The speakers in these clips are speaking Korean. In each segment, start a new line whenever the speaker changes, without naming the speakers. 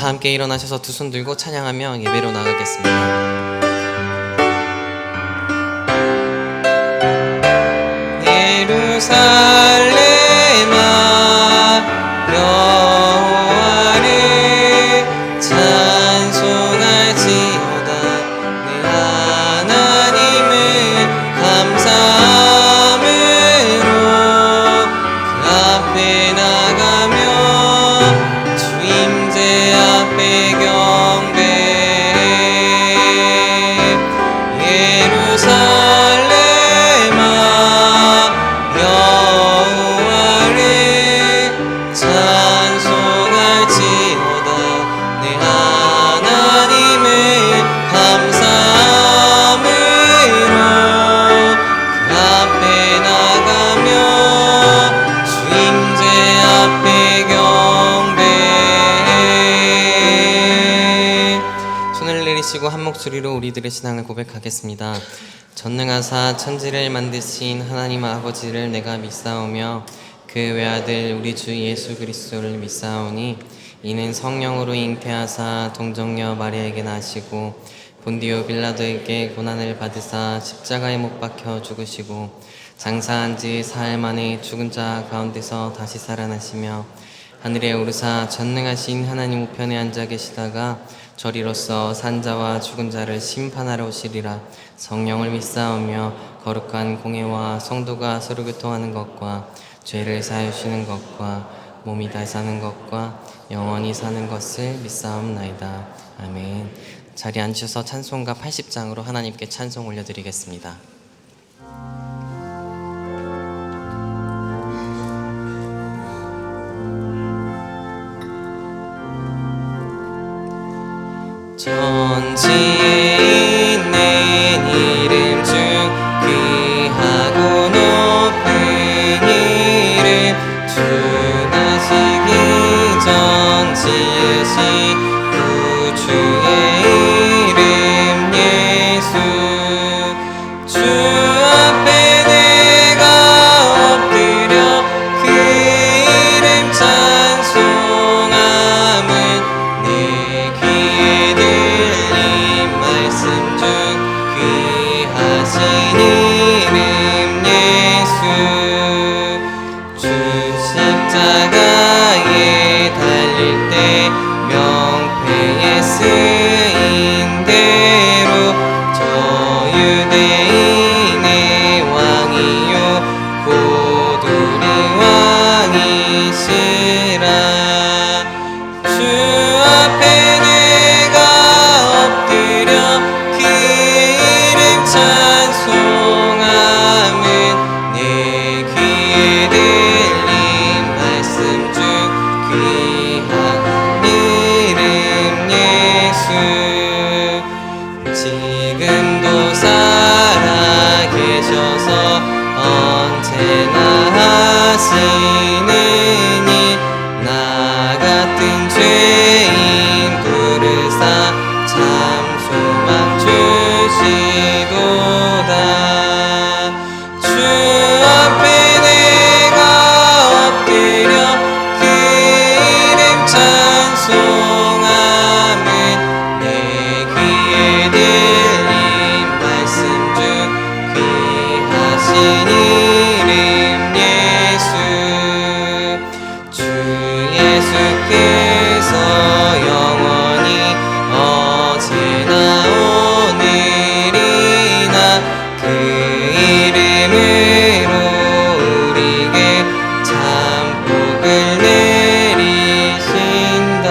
다 함께 일어나셔서 두 손 들고 찬양하며 예배로 나가겠습니다. 예루살렘아 여호와를 찬송할지어다. 내 하나님을 감사함으로 그 앞에 나가며 주 임재 앞에 경배해. 예루살렘아 여호와를 찬송할지어다. 내 하나님을 감사함으로 그 앞에 나가며 주 임재 앞에 경배해. 손을 내리시고 한 목소리로 우리들의 신앙을 고백하겠습니다. 전능하사 천지를 만드신 하나님 아버지를 내가 믿사오며 그 외아들 우리 주 예수 그리스도를 믿사오니 이는 성령으로 잉태하사 동정녀 마리아에게 나시고 본디오 빌라도에게 고난을 받으사 십자가에 못 박혀 죽으시고 장사한 지 사흘 만에 죽은 자 가운데서 다시 살아나시며 하늘에 오르사 전능하신 하나님 우편에 앉아 계시다가 저리로서 산자와 죽은 자를 심판하러 오시리라. 성령을 믿사오며 거룩한 공회와 성도가 서로 교통하는 것과 죄를 사하시는 것과 몸이 다시 사는 것과 영원히 사는 것을 믿사옵나이다. 아멘. 자리에 앉으셔서 찬송가 80장으로 하나님께 찬송 올려드리겠습니다. 전지에 있는 이름 중 귀하고 높은 이름 주 나시기 전 지으신 구주의 이름 예수. 주 앞에 내가 엎드려 그 이름 찬송함은 내 귀에 들린 말씀 중 귀하신 이름 예수. 주 십자가에 달릴 때 명패에 쓰인 대로 저 유대인의 왕이요 곧 우리 왕이시라. 주 앞에 내가 엎드려 그 이름 찬송함은 내 귀에 들린 말씀 중 귀한 이름 예수. 지금도 살아계셔서 언제나 하시는 일 나 같은 죄인 부르사 참 소망 주시도다. 주 앞에 내가 엎드려 그 이름 찬송함은 내 귀에 들린 말씀 중 귀하신 이름 예수. 주 예수께서 영원히 어제나 오늘이나 그 이름으로 우리에게 참 복을 내리신다.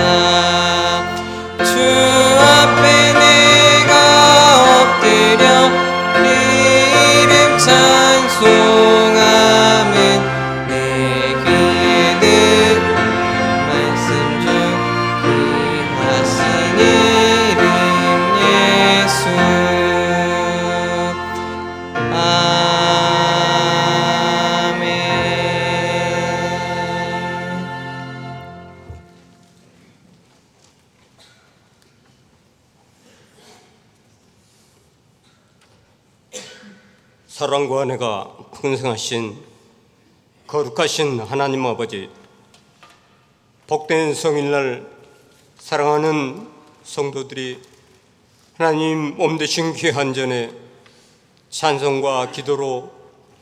주 앞에 내가 엎드려 그 이름 찬송함은 내 귀에 들린 말씀 중 귀하신 이름 예수. 아멘.
사랑과 은혜가 풍성하신 거룩하신 하나님 아버지, 복된 성일날 사랑하는 성도들이 하나님 몸 되신 귀한 전에 찬송과 기도로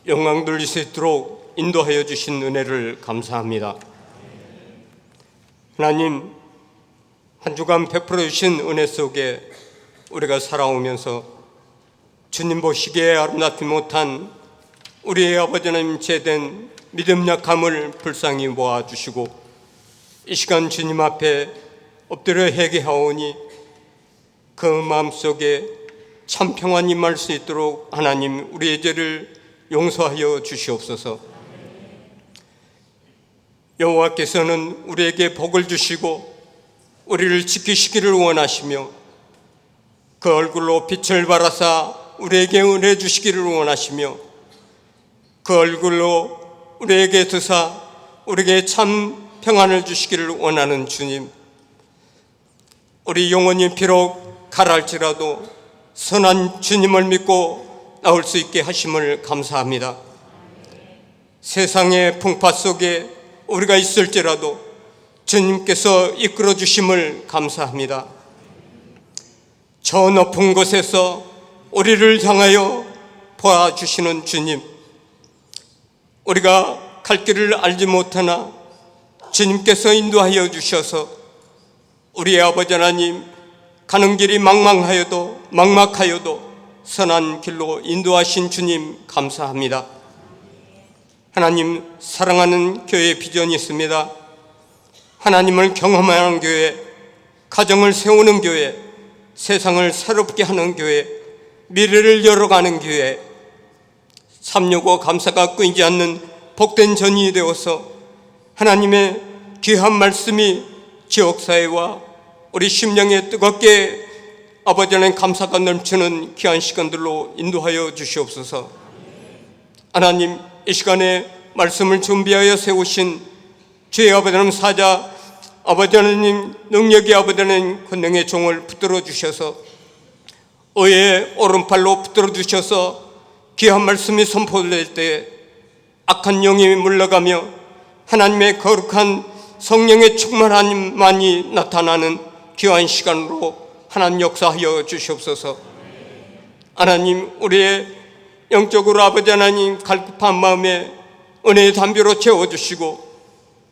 영광 돌릴 수 있도록 인도하여 주신 은혜를 감사합니다. 하나님, 한 주간 베풀어 주신 은혜 속에 우리가 살아오면서 주님 보시기에 아름답지 못한 우리의 아버지 하나님 제된 믿음 약함을 불쌍히 모아주시고 이 시간 주님 앞에 엎드려 회개하오니 그 마음속에 참 평안이 임할 수 있도록 하나님 우리의 죄를 용서하여 주시옵소서. 여호와께서는 우리에게 복을 주시고 우리를 지키시기를 원하시며 그 얼굴로 빛을 발하사 우리에게 은혜 주시기를 원하시며 그 얼굴로 우리에게 드사 우리에게 참 평안을 주시기를 원하는 주님, 우리 영혼이 비록 가랄지라도 선한 주님을 믿고 나올 수 있게 하심을 감사합니다. 세상의 풍파 속에 우리가 있을지라도 주님께서 이끌어 주심을 감사합니다. 저 높은 곳에서 우리를 향하여 보아주시는 주님, 우리가 갈 길을 알지 못하나 주님께서 인도하여 주셔서 우리의 아버지 하나님 가는 길이 막막하여도 선한 길로 인도하신 주님 감사합니다. 하나님, 사랑하는 교회의 비전이 있습니다. 하나님을 경험하는 교회, 가정을 세우는 교회, 세상을 새롭게 하는 교회, 미래를 열어가는 교회, 365 감사가 끊이지 않는 복된 전이 되어서 하나님의 귀한 말씀이 지역사회와 우리 심령에 뜨겁게 아버지 하나님 감사가 넘치는 귀한 시간들로 인도하여 주시옵소서. 하나님, 이 시간에 말씀을 준비하여 세우신 주의 아버지 하나님 사자 아버지 하나님 능력의 아버지 하나님 권능의 종을 붙들어 주셔서 의의 오른팔로 붙들어 주셔서 귀한 말씀이 선포될 때 악한 영이 물러가며 하나님의 거룩한 성령의 충만함만이 나타나는 귀한 시간으로 하나님 역사하여 주시옵소서. 하나님, 우리의 영적으로 아버지 하나님 갈급한 마음에 은혜의 담비로 채워주시고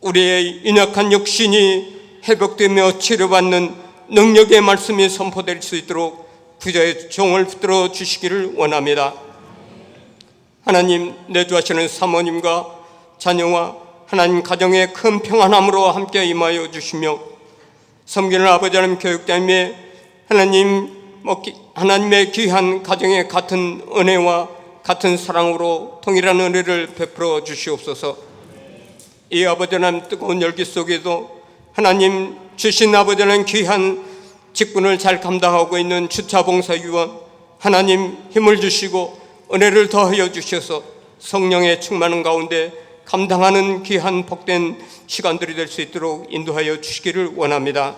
우리의 연약한 육신이 회복되며 치료받는 능력의 말씀이 선포될 수 있도록 부자의 종을 붙들어 주시기를 원합니다. 하나님, 내주하시는 사모님과 자녀와 하나님 가정의 큰 평안함으로 함께 임하여 주시며 섬기는 아버지 하나님 교육자님의 하나님의 귀한 가정의 같은 은혜와 같은 사랑으로 동일한 은혜를 베풀어 주시옵소서. 이 아버지 하나님 뜨거운 열기 속에도 하나님 주신 아버지 하나님 귀한 직분을 잘 감당하고 있는 주차봉사위원 하나님 힘을 주시고 은혜를 더하여 주셔서 성령의 충만한 가운데 감당하는 귀한 복된 시간들이 될 수 있도록 인도하여 주시기를 원합니다.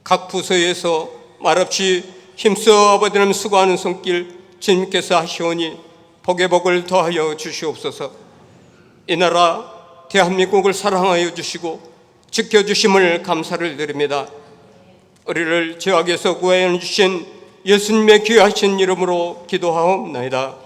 각 부서에서 말없이 힘써 아버지 하나님 수고하는 손길 주님께서 하시오니 복의 복을 더하여 주시옵소서. 이 나라 대한민국을 사랑하여 주시고 지켜주심을 감사를 드립니다. 우리를 죄악에서 구하여 주신 예수님의 귀하신 이름으로 기도하옵나이다.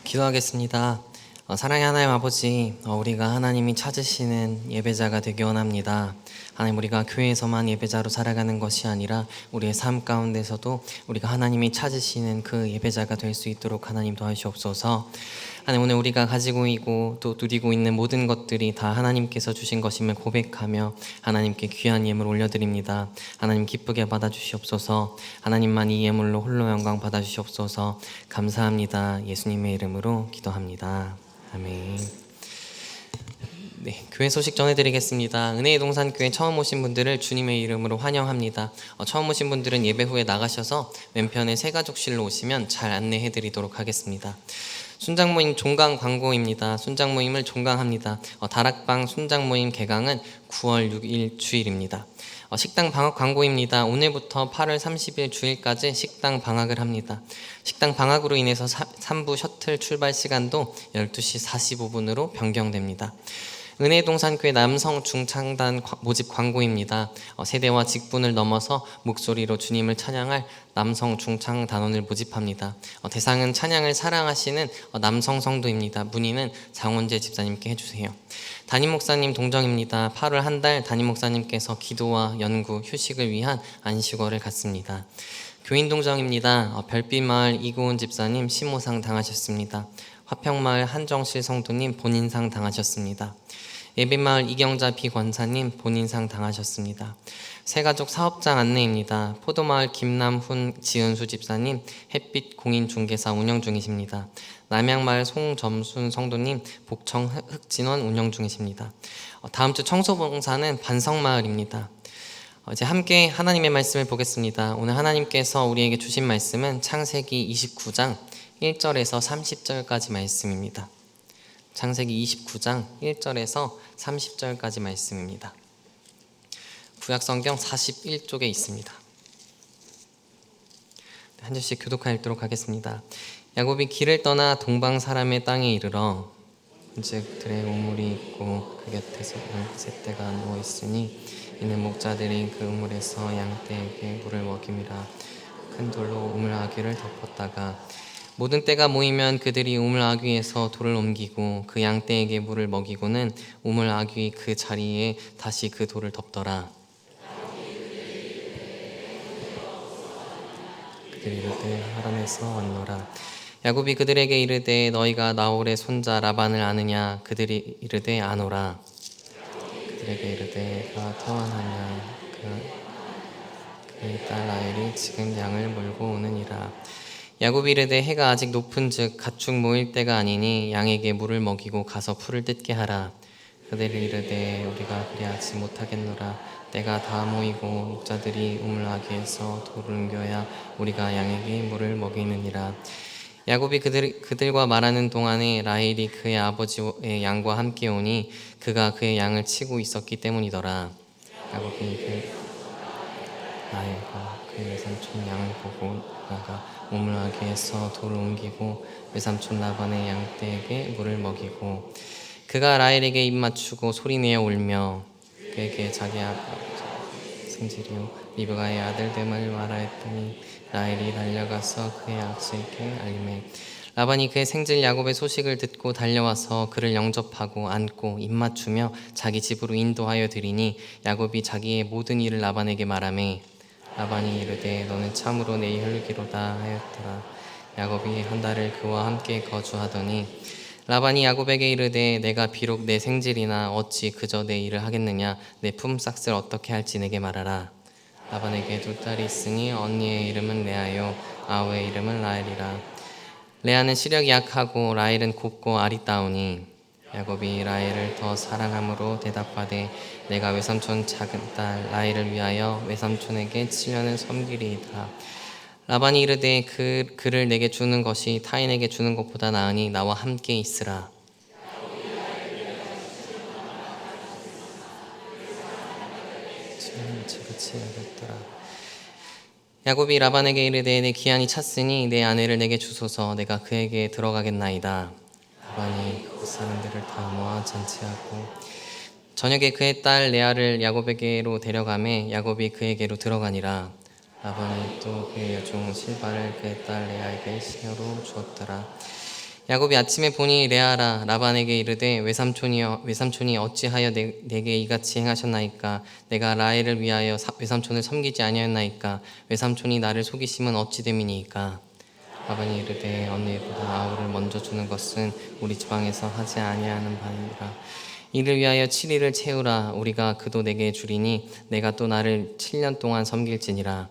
기도하겠습니다. 사랑의 하나님 아버지, 우리가 하나님이 찾으시는 예배자가 되기 원합니다. 하나님, 우리가 교회에서만 예배자로 살아가는 것이 아니라 우리의 삶 가운데서도 우리가 하나님이 찾으시는 그 예배자가 될 수 있도록 하나님 도와주시옵소서. 하나님, 오늘 우리가 가지고 있고 또 누리고 있는 모든 것들이 다 하나님께서 주신 것임을 고백하며 하나님께 귀한 예물 올려드립니다. 하나님 기쁘게 받아주시옵소서. 하나님만 이 예물로 홀로 영광 받아주시옵소서. 감사합니다. 예수님의 이름으로 기도합니다. 아멘. 네, 교회 소식 전해드리겠습니다. 은혜의 동산교회 처음 오신 분들을 주님의 이름으로 환영합니다. 처음 오신 분들은 예배 후에 나가셔서 왼편에 새가족실로 오시면 잘 안내해드리도록 하겠습니다. 순장모임 종강 광고입니다. 순장모임을 종강합니다. 다락방 순장모임 개강은 9월 6일 주일입니다. 식당 방학 광고입니다. 오늘부터 8월 30일 주일까지 식당 방학을 합니다. 식당 방학으로 인해서 3부 셔틀 출발 시간도 12시 45분으로 변경됩니다. 은혜의 동산교회 남성 중창단 모집 광고입니다. 세대와 직분을 넘어서 목소리로 주님을 찬양할 남성 중창단원을 모집합니다. 대상은 찬양을 사랑하시는 남성 성도입니다. 문의는 장원재 집사님께 해주세요. 담임 목사님 동정입니다. 8월 한 달 담임 목사님께서 기도와 연구, 휴식을 위한 안식월을 갖습니다. 교인 동정입니다. 별빛마을 이고은 집사님 심호상 당하셨습니다. 화평마을 한정실 성도님 본인상 당하셨습니다. 예빈마을 이경자 비권사님 본인상 당하셨습니다. 새가족 사업장 안내입니다. 포도마을 김남훈 지은수 집사님 햇빛 공인중개사 운영 중이십니다. 남양마을 송점순 성도님 복청 흑진원 운영 중이십니다. 다음 주 청소봉사는 반성마을입니다. 이제 함께 하나님의 말씀을 보겠습니다. 오늘 하나님께서 우리에게 주신 말씀은 창세기 29장 1절에서 30절까지 말씀입니다. 창세기 29장 1절에서 30절까지 말씀입니다. 구약성경 41쪽에 있습니다. 한 절씩 교독하여 읽도록 하겠습니다. 야곱이 길을 떠나 동방 사람의 땅에 이르러 즉 들에 우물이 있고 그 곁에서 셋대가 누워 있으니 이는 목자들이 그 우물에서 양떼에게 물을 먹임이라. 큰 돌로 우물 아귀를 덮었다가 모든 떼가 모이면 그들이 우물 아귀에서 돌을 옮기고 그 양떼에게 물을 먹이고는 우물 아귀 그 자리에 다시 그 돌을 덮더라. 그들이 이르되 하란에서 왔노라. 야곱이 그들에게 이르되 너희가 나홀의 손자 라반을 아느냐? 그들이 이르되 아노라. 그들에게 이르되 그가 태원하냐? 그의 딸 라헬이 지금 양을 몰고 오느니라. 야곱이 이르되 해가 아직 높은즉 가축 모일 때가 아니니 양에게 물을 먹이고 가서 풀을 뜯게 하라. 그들이 이르되 우리가 그리하지 못하겠노라. 때가 다 모이고 목자들이 우물 아귀에서 돌을 옮겨야 우리가 양에게 물을 먹이느니라. 야곱이 그들과 말하는 동안에 라헬이 그의 아버지의 양과 함께 오니 그가 그의 양을 치고 있었기 때문이더라. 야곱이 라헬과 그의 외삼촌 양을 보고 나가 우물 아귀에서 돌을 옮기고 외삼촌 라반의 양떼에게 물을 먹이고 그가 라헬에게 입맞추고 소리내어 울며 그에게 자기 생질이요 리브가의 아들됨을 말하였더니 라헬이 달려가서 그의 아버지에게 알리매 라반이 그의 생질 야곱의 소식을 듣고 달려와서 그를 영접하고 안고 입맞추며 자기 집으로 인도하여 드리니 야곱이 자기의 모든 일을 라반에게 말하매 라반이 이르되 너는 참으로 내 혈기로다 하였더라. 야곱이 한 달을 그와 함께 거주하더니 라반이 야곱에게 이르되 내가 비록 내 생질이나 어찌 그저 내 일을 하겠느냐? 내 품삯을 어떻게 할지 내게 말하라. 라반에게 두 딸이 있으니 언니의 이름은 레아요 아우의 이름은 라헬이라. 레아는 시력이 약하고 라헬은 곱고 아리따우니 야곱이 라헬을 더 사랑함으로 대답하되 내가 외삼촌 작은 딸 라헬을 위하여 외삼촌에게 7년을 섬기리이다. 라반이 이르되 그를 내게 주는 것이 타인에게 주는 것보다 나으니 나와 함께 있으라. 야곱이 라반에게 이르되 내 기한이 찼으니 내 아내를 내게 주소서. 내가 그에게 들어가겠나이다. 라반이 그 사람들을 다 모아 잔치하고 저녁에 그의 딸 레아를 야곱에게로 데려가매 야곱이 그에게로 들어가니라. 라반이 또 그의 여종 실바를 그의 딸 레아에게 시녀로 주었더라. 야곱이 아침에 보니 레아라 라반에게 이르되 외삼촌이 어찌하여 내게 이같이 행하셨나이까? 내가 라헬을 위하여 외삼촌을 섬기지 아니하였나이까? 외삼촌이 나를 속이심은 어찌 됨이니이까? 라반이 이르되 언니보다 아우를 먼저 주는 것은 우리 지방에서 하지 아니하는 바니라. 이를 위하여 7일을 채우라. 우리가 그도 내게 주리니 내가 또 나를 7년 동안 섬길지니라.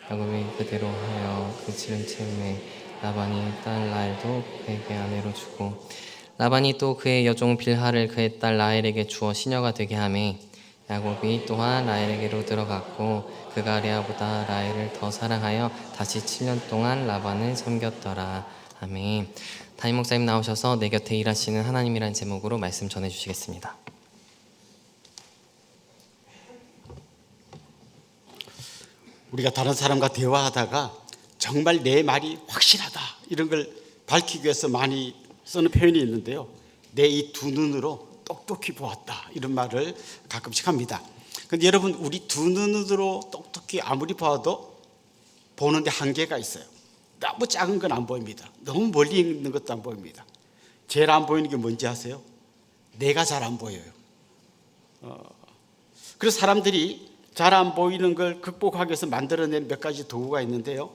야곱이 그대로 하여 그 7을 채우매 라반이 딸 라헬도 그에게 아내로 주고 라반이 또 그의 여종 빌하를 그의 딸 라헬에게 주어 시녀가 되게 하매 야곱이 또한 라헬에게로 들어갔고 그가 레아보다 라헬을 더 사랑하여 다시 7년 동안 라반을 섬겼더라. 아멘. 담임 목사님 나오셔서 내 곁에 일하시는 하나님이라는 제목으로 말씀 전해주시겠습니다.
우리가 다른 사람과 대화하다가 정말 내 말이 확실하다 이런 걸 밝히기 위해서 많이 쓰는 표현이 있는데요. 내 이 두 눈으로 똑똑히 보았다 이런 말을 가끔씩 합니다. 그런데 여러분, 우리 두 눈으로 똑똑히 아무리 봐도 보는데 한계가 있어요. 너무 작은 건 안 보입니다. 너무 멀리 있는 것도 안 보입니다. 제일 안 보이는 게 뭔지 아세요? 내가 잘 안 보여요. 그래서 사람들이 잘 안 보이는 걸 극복하기 위해서 만들어낸 몇 가지 도구가 있는데요.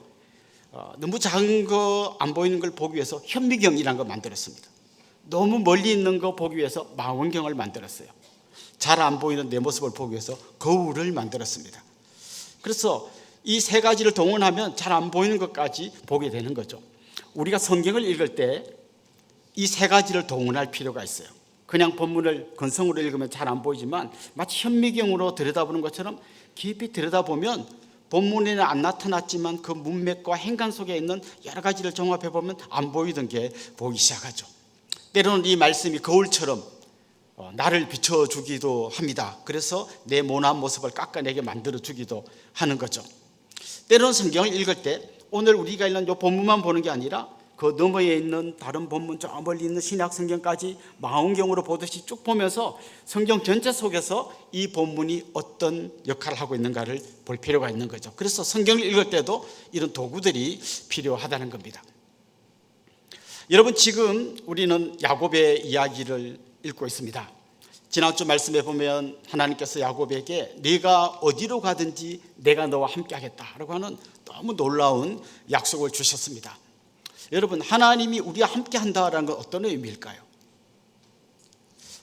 너무 작은 거 안 보이는 걸 보기 위해서 현미경이라는 걸 만들었습니다. 너무 멀리 있는 거 보기 위해서 망원경을 만들었어요. 잘 안 보이는 내 모습을 보기 위해서 거울을 만들었습니다. 그래서 이 세 가지를 동원하면 잘 안 보이는 것까지 보게 되는 거죠. 우리가 성경을 읽을 때 이 세 가지를 동원할 필요가 있어요. 그냥 본문을 건성으로 읽으면 잘 안 보이지만 마치 현미경으로 들여다보는 것처럼 깊이 들여다보면 본문에는 안 나타났지만 그 문맥과 행간 속에 있는 여러 가지를 종합해 보면 안 보이던 게 보이기 시작하죠. 때로는 이 말씀이 거울처럼 나를 비춰주기도 합니다. 그래서 내 모난 모습을 깎아내게 만들어주기도 하는 거죠. 때로는 성경을 읽을 때 오늘 우리가 읽는 이 본문만 보는 게 아니라 그 너머에 있는 다른 본문, 저 멀리 있는 신약 성경까지 망원경으로 보듯이 쭉 보면서 성경 전체 속에서 이 본문이 어떤 역할을 하고 있는가를 볼 필요가 있는 거죠. 그래서 성경을 읽을 때도 이런 도구들이 필요하다는 겁니다. 여러분, 지금 우리는 야곱의 이야기를 읽고 있습니다. 지난주 말씀에 보면 하나님께서 야곱에게 네가 어디로 가든지 내가 너와 함께 하겠다라고 하는 너무 놀라운 약속을 주셨습니다. 여러분, 하나님이 우리와 함께 한다라는 건 어떤 의미일까요?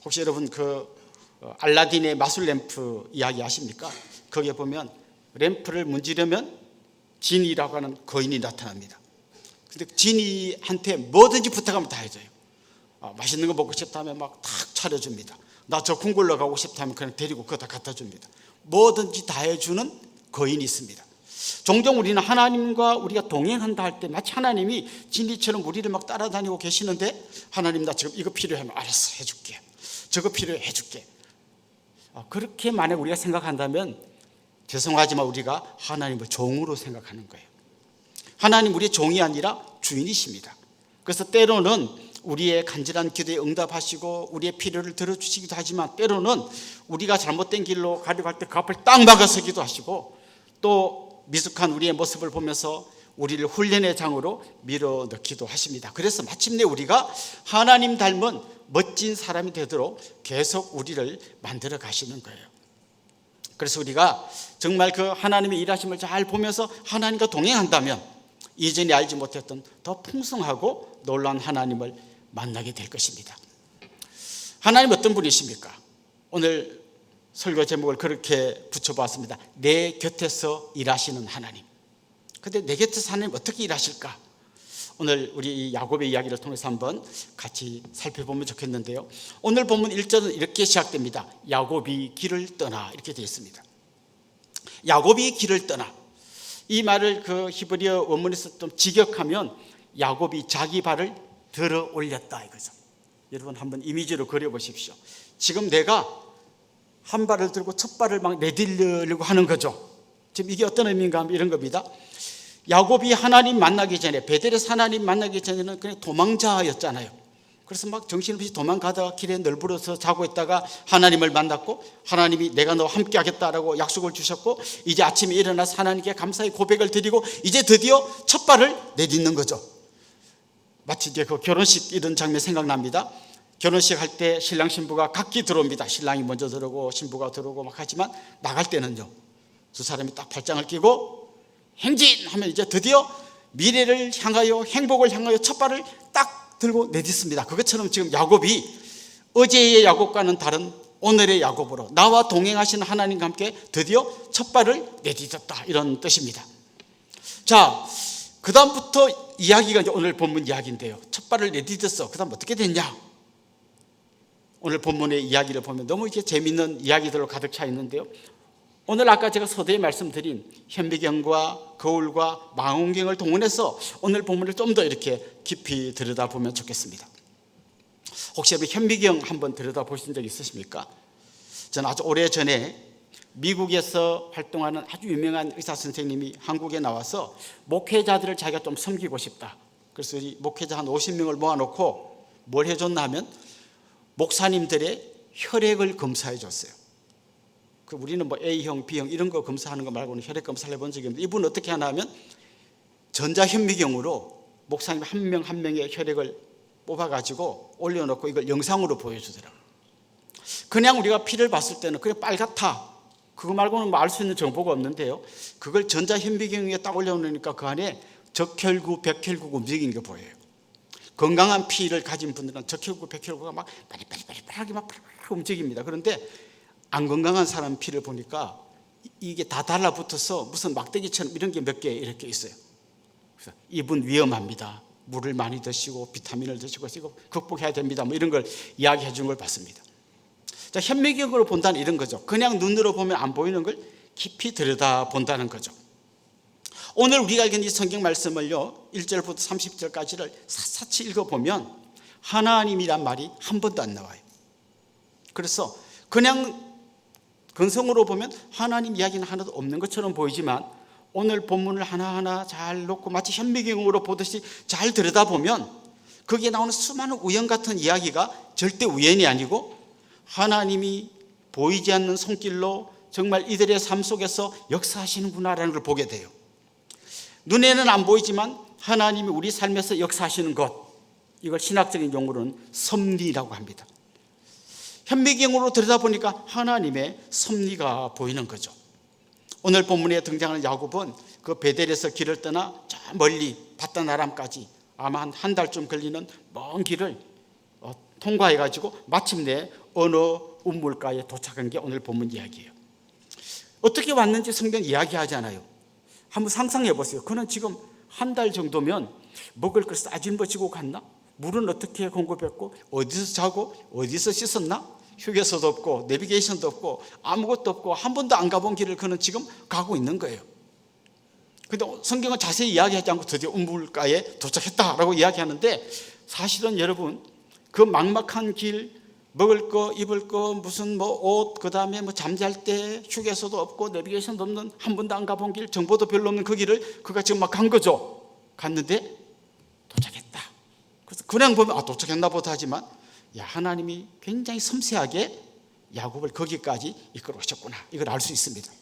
혹시 여러분 알라딘의 마술 램프 이야기 아십니까? 거기에 보면 램프를 문지르면 지니라고 하는 거인이 나타납니다. 근데 지니한테 뭐든지 부탁하면 다 해줘요. 맛있는 거 먹고 싶다 하면 막 탁 차려줍니다. 나 저 궁궐로 가고 싶다 하면 그냥 데리고 그거 다 갖다 줍니다. 뭐든지 다 해주는 거인이 있습니다. 종종 우리는 하나님과 우리가 동행한다 할 때 마치 하나님이 진리처럼 우리를 막 따라다니고 계시는데 하나님 나 지금 이거 필요하면 알았어 해줄게. 저거 필요해 해줄게. 그렇게 만약 우리가 생각한다면 죄송하지만 우리가 하나님을 종으로 생각하는 거예요. 하나님 우리의 종이 아니라 주인이십니다. 그래서 때로는 우리의 간절한 기도에 응답하시고 우리의 필요를 들어주시기도 하지만 때로는 우리가 잘못된 길로 가려고 할 때 그 앞을 딱 막아서기도 하시고 또 미숙한 우리의 모습을 보면서 우리를 훈련의 장으로 밀어넣기도 하십니다. 그래서 마침내 우리가 하나님 닮은 멋진 사람이 되도록 계속 우리를 만들어 가시는 거예요. 그래서 우리가 정말 그 하나님의 일하심을 잘 보면서 하나님과 동행한다면 이전에 알지 못했던 더 풍성하고 놀라운 하나님을 만나게 될 것입니다. 하나님 어떤 분이십니까? 오늘 설교 제목을 그렇게 붙여봤습니다. 내 곁에서 일하시는 하나님. 그런데 내 곁에서 하나님 어떻게 일하실까? 오늘 우리 야곱의 이야기를 통해서 한번 같이 살펴보면 좋겠는데요. 오늘 본문 1절은 이렇게 시작됩니다. 야곱이 길을 떠나 이렇게 되어 있습니다. 야곱이 길을 떠나. 이 말을 그 히브리어 원문에서 좀 직역하면 야곱이 자기 발을 들어 올렸다 이거죠. 여러분 한번 이미지로 그려보십시오. 지금 내가 한 발을 들고 첫 발을 막 내디려고 하는 거죠. 지금 이게 어떤 의미인가 하면 이런 겁니다. 야곱이 하나님 만나기 전에 베델에서 하나님 만나기 전에는 그냥 도망자였잖아요. 그래서 막 정신없이 도망가다가 길에 널브러서 자고 있다가 하나님을 만났고 하나님이 내가 너와 함께 하겠다라고 약속을 주셨고 이제 아침에 일어나서 하나님께 감사의 고백을 드리고 이제 드디어 첫 발을 내딛는 거죠. 마치 이제 그 결혼식 이런 장면 생각납니다. 결혼식 할 때 신랑 신부가 각기 들어옵니다. 신랑이 먼저 들어오고 신부가 들어오고 막 하지만 나갈 때는요, 두 사람이 딱 발장을 끼고 행진하면 이제 드디어 미래를 향하여 행복을 향하여 첫 발을 딱 들고 내딛습니다. 그것처럼 지금 야곱이 어제의 야곱과는 다른 오늘의 야곱으로 나와 동행하시는 하나님과 함께 드디어 첫 발을 내딛었다, 이런 뜻입니다. 자, 그 다음부터 이야기가 이제 오늘 본문 이야기인데요. 첫 발을 내딛었어. 그 다음 어떻게 됐냐? 오늘 본문의 이야기를 보면 너무 이렇게 재미있는 이야기들로 가득 차 있는데요. 오늘 아까 제가 서두에 말씀드린 현미경과 거울과 망원경을 동원해서 오늘 본문을 좀 더 이렇게 깊이 들여다보면 좋겠습니다. 혹시 여러분 현미경 한번 들여다보신 적 있으십니까? 저는 아주 오래전에 미국에서 활동하는 아주 유명한 의사 선생님이 한국에 나와서 목회자들을 자기가 좀 섬기고 싶다. 그래서 이 목회자 한 50명을 모아놓고 뭘 해줬나 하면 목사님들의 혈액을 검사해 줬어요. 우리는 뭐 A형, B형 이런 거 검사하는 거 말고는 혈액 검사를 해본 적이 없는데, 이분은 어떻게 하나 하면 전자현미경으로 목사님 한 명 한 명의 혈액을 뽑아가지고 올려놓고 이걸 영상으로 보여주더라고요. 그냥 우리가 피를 봤을 때는 그냥 빨갛다, 그거 말고는 뭐 알 수 있는 정보가 없는데요, 그걸 전자현미경에 딱 올려놓으니까 그 안에 적혈구, 백혈구가 움직이는 게 보여요. 건강한 피를 가진 분들은 적혈구, 백혈구가 막 빠리빠리빠리하게 막 움직입니다. 그런데 안 건강한 사람 피를 보니까 이게 다 달라붙어서 무슨 막대기처럼 이런 게 몇 개 이렇게 있어요. 그래서 이분 위험합니다. 물을 많이 드시고 비타민을 드시고 이거 극복해야 됩니다. 뭐 이런 걸 이야기해 준 걸 봤습니다. 자, 현미경으로 본다는 이런 거죠. 그냥 눈으로 보면 안 보이는 걸 깊이 들여다 본다는 거죠. 오늘 우리가 읽은 이 성경 말씀을요, 1절부터 30절까지를 샅샅이 읽어보면 하나님이란 말이 한 번도 안 나와요. 그래서 그냥 근성으로 보면 하나님 이야기는 하나도 없는 것처럼 보이지만 오늘 본문을 하나하나 잘 놓고 마치 현미경으로 보듯이 잘 들여다보면 거기에 나오는 수많은 우연 같은 이야기가 절대 우연이 아니고 하나님이 보이지 않는 손길로 정말 이들의 삶 속에서 역사하시는구나라는 걸 보게 돼요. 눈에는 안 보이지만 하나님이 우리 삶에서 역사하시는 것, 이걸 신학적인 용어로는 섭리라고 합니다. 현미경으로 들여다보니까 하나님의 섭리가 보이는 거죠. 오늘 본문에 등장하는 야곱은 그 베델에서 길을 떠나 저 멀리 바단 아람까지 아마 한 달쯤 걸리는 먼 길을 통과해가지고 마침내 어느 우물가에 도착한 게 오늘 본문 이야기예요. 어떻게 왔는지 성경 이야기하지 않아요. 한번 상상해 보세요. 그는 지금 한 달 정도면 먹을 걸 싸짐버지고 갔나? 물은 어떻게 공급했고, 어디서 자고, 어디서 씻었나? 휴게소도 없고 내비게이션도 없고 아무것도 없고 한 번도 안 가본 길을 그는 지금 가고 있는 거예요. 그런데 성경은 자세히 이야기하지 않고 드디어 우물가에 도착했다라고 이야기하는데, 사실은 여러분 그 막막한 길, 먹을 거 입을 거 무슨 뭐 옷, 그 다음에 뭐 잠잘 때 휴게소도 없고 내비게이션도 없는, 한 번도 안 가본 길, 정보도 별로 없는 그 길을 그가 지금 막 간 거죠. 갔는데 도착했다. 그래서 그냥 보면 도착했나 보다 하지만 하나님이 굉장히 섬세하게 야곱을 거기까지 이끌어 오셨구나, 이걸 알 수 있습니다.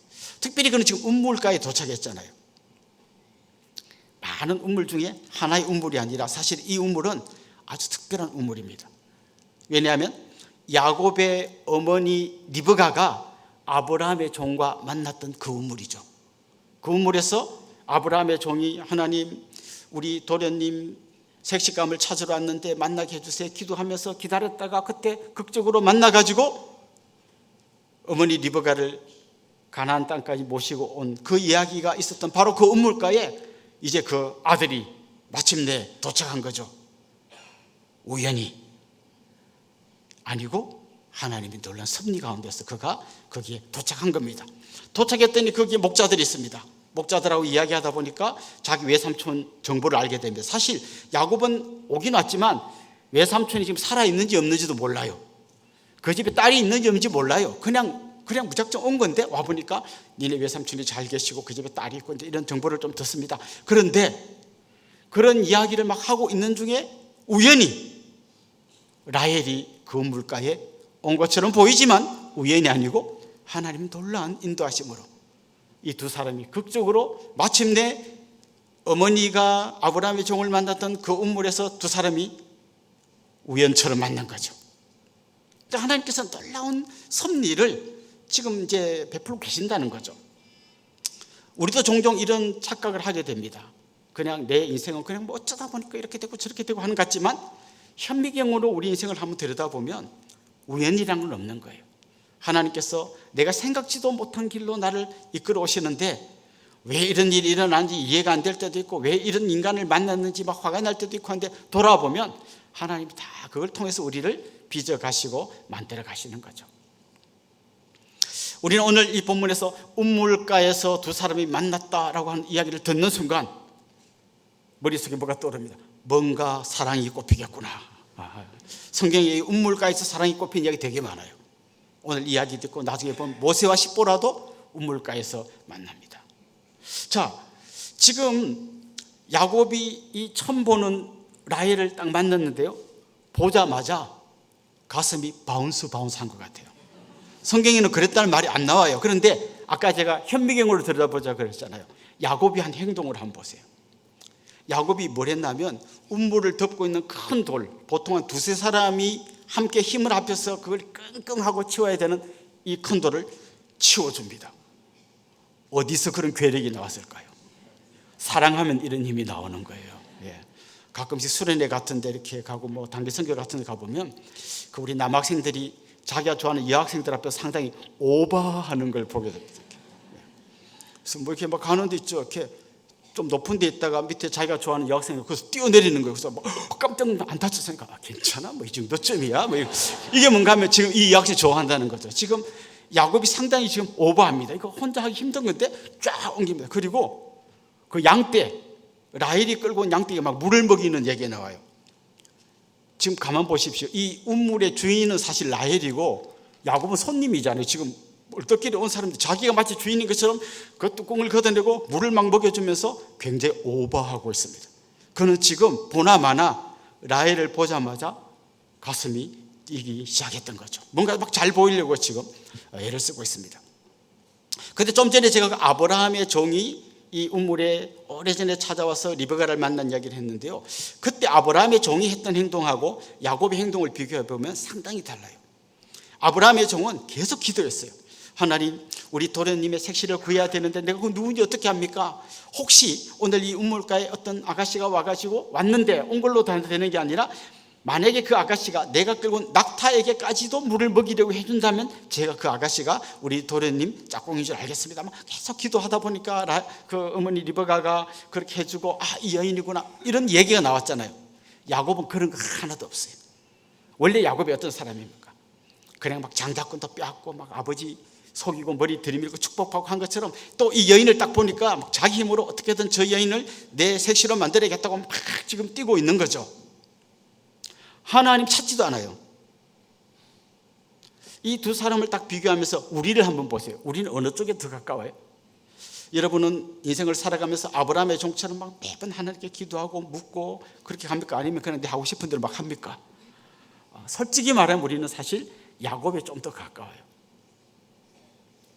특별히 그는 지금 우물가에 도착했잖아요. 많은 우물 중에 하나의 우물이 아니라 사실 이 우물은 아주 특별한 우물입니다. 왜냐하면 야곱의 어머니 리브가가 아브라함의 종과 만났던 그 우물이죠. 그 우물에서 아브라함의 종이 하나님, 우리 도련님 색시감을 찾으러 왔는데 만나게 해주세요 기도하면서 기다렸다가 그때 극적으로 만나가지고 어머니 리브가를 가나안 땅까지 모시고 온 그 이야기가 있었던 바로 그 우물가에 이제 그 아들이 마침내 도착한 거죠. 우연히 아니고 하나님이 놀란 섭리 가운데서 그가 거기에 도착한 겁니다. 도착했더니 거기에 목자들이 있습니다. 목자들하고 이야기하다 보니까 자기 외삼촌 정보를 알게 됩니다. 사실 야곱은 오긴 왔지만 외삼촌이 지금 살아있는지 없는지도 몰라요. 그 집에 딸이 있는지 없는지 몰라요. 그냥 무작정 온 건데 와보니까 니네 외삼촌이 잘 계시고 그 집에 딸이 있고 이제 이런 정보를 좀 듣습니다. 그런데 그런 이야기를 막 하고 있는 중에 우연히 라헬이 그 물가에 온 것처럼 보이지만 우연이 아니고 하나님 놀라운 인도하심으로 이 두 사람이 극적으로 마침내 어머니가 아브라함의 종을 만났던 그 우물에서 두 사람이 우연처럼 만난 거죠. 하나님께서 놀라운 섭리를 지금 이제 베풀고 계신다는 거죠. 우리도 종종 이런 착각을 하게 됩니다. 그냥 내 인생은 그냥 뭐 어쩌다 보니까 이렇게 되고 저렇게 되고 하는 것 같지만 현미경으로 우리 인생을 한번 들여다보면 우연이라는 건 없는 거예요. 하나님께서 내가 생각지도 못한 길로 나를 이끌어 오시는데 왜 이런 일이 일어나는지 이해가 안 될 때도 있고 왜 이런 인간을 만났는지 막 화가 날 때도 있고 한데 돌아보면 하나님이 다 그걸 통해서 우리를 빚어 가시고 만들어 가시는 거죠. 우리는 오늘 이 본문에서 우물가에서 두 사람이 만났다라고 하는 이야기를 듣는 순간 머릿속에 뭐가 떠오릅니다. 뭔가 사랑이 꼽히겠구나. 성경에 우물가에서 사랑이 꼽힌 이야기 되게 많아요. 오늘 이야기 듣고 나중에 보면 모세와 십보라도 우물가에서 만납니다. 자, 지금 야곱이 이 처음 보는 라헬을 딱 만났는데요, 보자마자 가슴이 바운스 한 것 같아요. 성경에는 그랬다는 말이 안 나와요. 그런데 아까 제가 현미경으로 들여다보자 그랬잖아요. 야곱이 한 행동을 한번 보세요. 야곱이 뭘 했냐면 우물을 덮고 있는 큰 돌, 보통 한 두세 사람이 함께 힘을 합해서 그걸 끙끙하고 치워야 되는 이 큰 돌을 치워줍니다. 어디서 그런 괴력이 나왔을까요? 사랑하면 이런 힘이 나오는 거예요. 예. 가끔씩 수련회 같은 데 이렇게 가고 뭐 단기 선교 같은 데 가보면 그 우리 남학생들이 자기가 좋아하는 여학생들 앞에서 상당히 오버하는 걸 보게 됩니다. 그래서 뭐 이렇게 막 가는 데 있죠. 이렇게 좀 높은 데 있다가 밑에 자기가 좋아하는 여학생이 거기서 뛰어내리는 거예요. 그래서 뭐 깜짝 안 다쳤으니까 괜찮아, 뭐 이 정도쯤이야. 뭐 이게 뭔가 하면 지금 이 여학생이 좋아한다는 거죠. 지금 야곱이 상당히 지금 오버합니다. 이거 혼자 하기 힘든 건데 쫙 옮깁니다. 그리고 그 양떼, 라헬이 끌고 온 양떼가 막 물을 먹이는 얘기가 나와요. 지금 가만 보십시오. 이 우물의 주인은 사실 라헬이고 야곱은 손님이잖아요. 지금 얼떨결에 온 사람들 자기가 마치 주인인 것처럼 그 뚜껑을 걷어내고 물을 막 먹여주면서 굉장히 오버하고 있습니다. 그는 지금 보나마나 라헬을 보자마자 가슴이 뛰기 시작했던 거죠. 뭔가 막 잘 보이려고 지금 애를 쓰고 있습니다. 그런데 좀 전에 제가 그 아브라함의 종이 이 우물에 오래전에 찾아와서 리베카를 만난 이야기를 했는데요, 그때 아브라함의 종이 했던 행동하고 야곱의 행동을 비교해 보면 상당히 달라요. 아브라함의 종은 계속 기도했어요. 하나님, 우리 도련님의 색시를 구해야 되는데 내가 그 누군지 어떻게 합니까? 혹시 오늘 이 우물가에 어떤 아가씨가 와가지고 왔는데 온 걸로 되는 게 아니라 만약에 그 아가씨가 내가 끌고 온 낙타에게까지도 물을 먹이려고 해준다면 제가 그 아가씨가 우리 도련님 짝꿍인 줄 알겠습니다만 계속 기도하다 보니까 그 어머니 리베카가 그렇게 해주고 이 여인이구나 이런 얘기가 나왔잖아요. 야곱은 그런 거 하나도 없어요. 원래 야곱이 어떤 사람입니까? 그냥 막 장자권도 빼앗고 막 아버지 속이고 머리 들이밀고 축복하고 한 것처럼 또 이 여인을 딱 보니까 막 자기 힘으로 어떻게든 저 여인을 내 색시로 만들어야겠다고 막 지금 뛰고 있는 거죠. 하나님 찾지도 않아요. 이 두 사람을 딱 비교하면서 우리를 한번 보세요. 우리는 어느 쪽에 더 가까워요? 여러분은 인생을 살아가면서 아브라함의 종처럼 막 매번 하나님께 기도하고 묻고 그렇게 합니까? 아니면 그냥 내 하고 싶은 대로 막 합니까? 솔직히 말하면 우리는 사실 야곱에 좀 더 가까워요.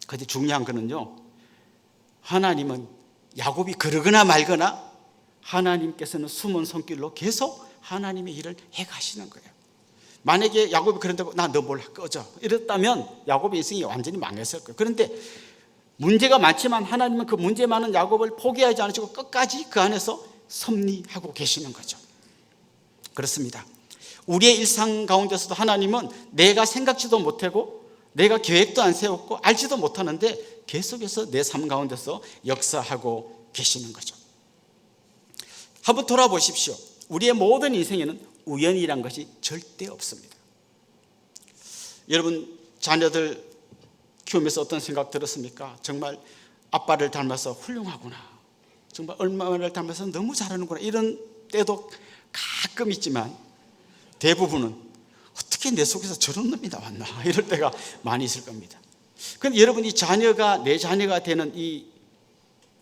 그런데 중요한 거는요, 하나님은 야곱이 그러거나 말거나 하나님께서는 숨은 손길로 계속 하나님의 일을 해가시는 거예요. 만약에 야곱이 그런다고 나 너 뭘 꺼져 이랬다면 야곱의 인생이 완전히 망했을 거예요. 그런데 문제가 많지만 하나님은 그 문제 많은 야곱을 포기하지 않으시고 끝까지 그 안에서 섭리하고 계시는 거죠. 그렇습니다. 우리의 일상 가운데서도 하나님은 내가 생각지도 못하고 내가 계획도 안 세웠고 알지도 못하는데 계속해서 내 삶 가운데서 역사하고 계시는 거죠. 한번 돌아보십시오. 우리의 모든 인생에는 우연이란 것이 절대 없습니다. 여러분 자녀들 키우면서 어떤 생각 들었습니까? 정말 아빠를 닮아서 훌륭하구나, 정말 엄마를 닮아서 너무 잘하는구나, 이런 때도 가끔 있지만 대부분은 어떻게 내 속에서 저런 놈이 나왔나 이럴 때가 많이 있을 겁니다. 그런데 여러분 이 자녀가 내 자녀가 되는 이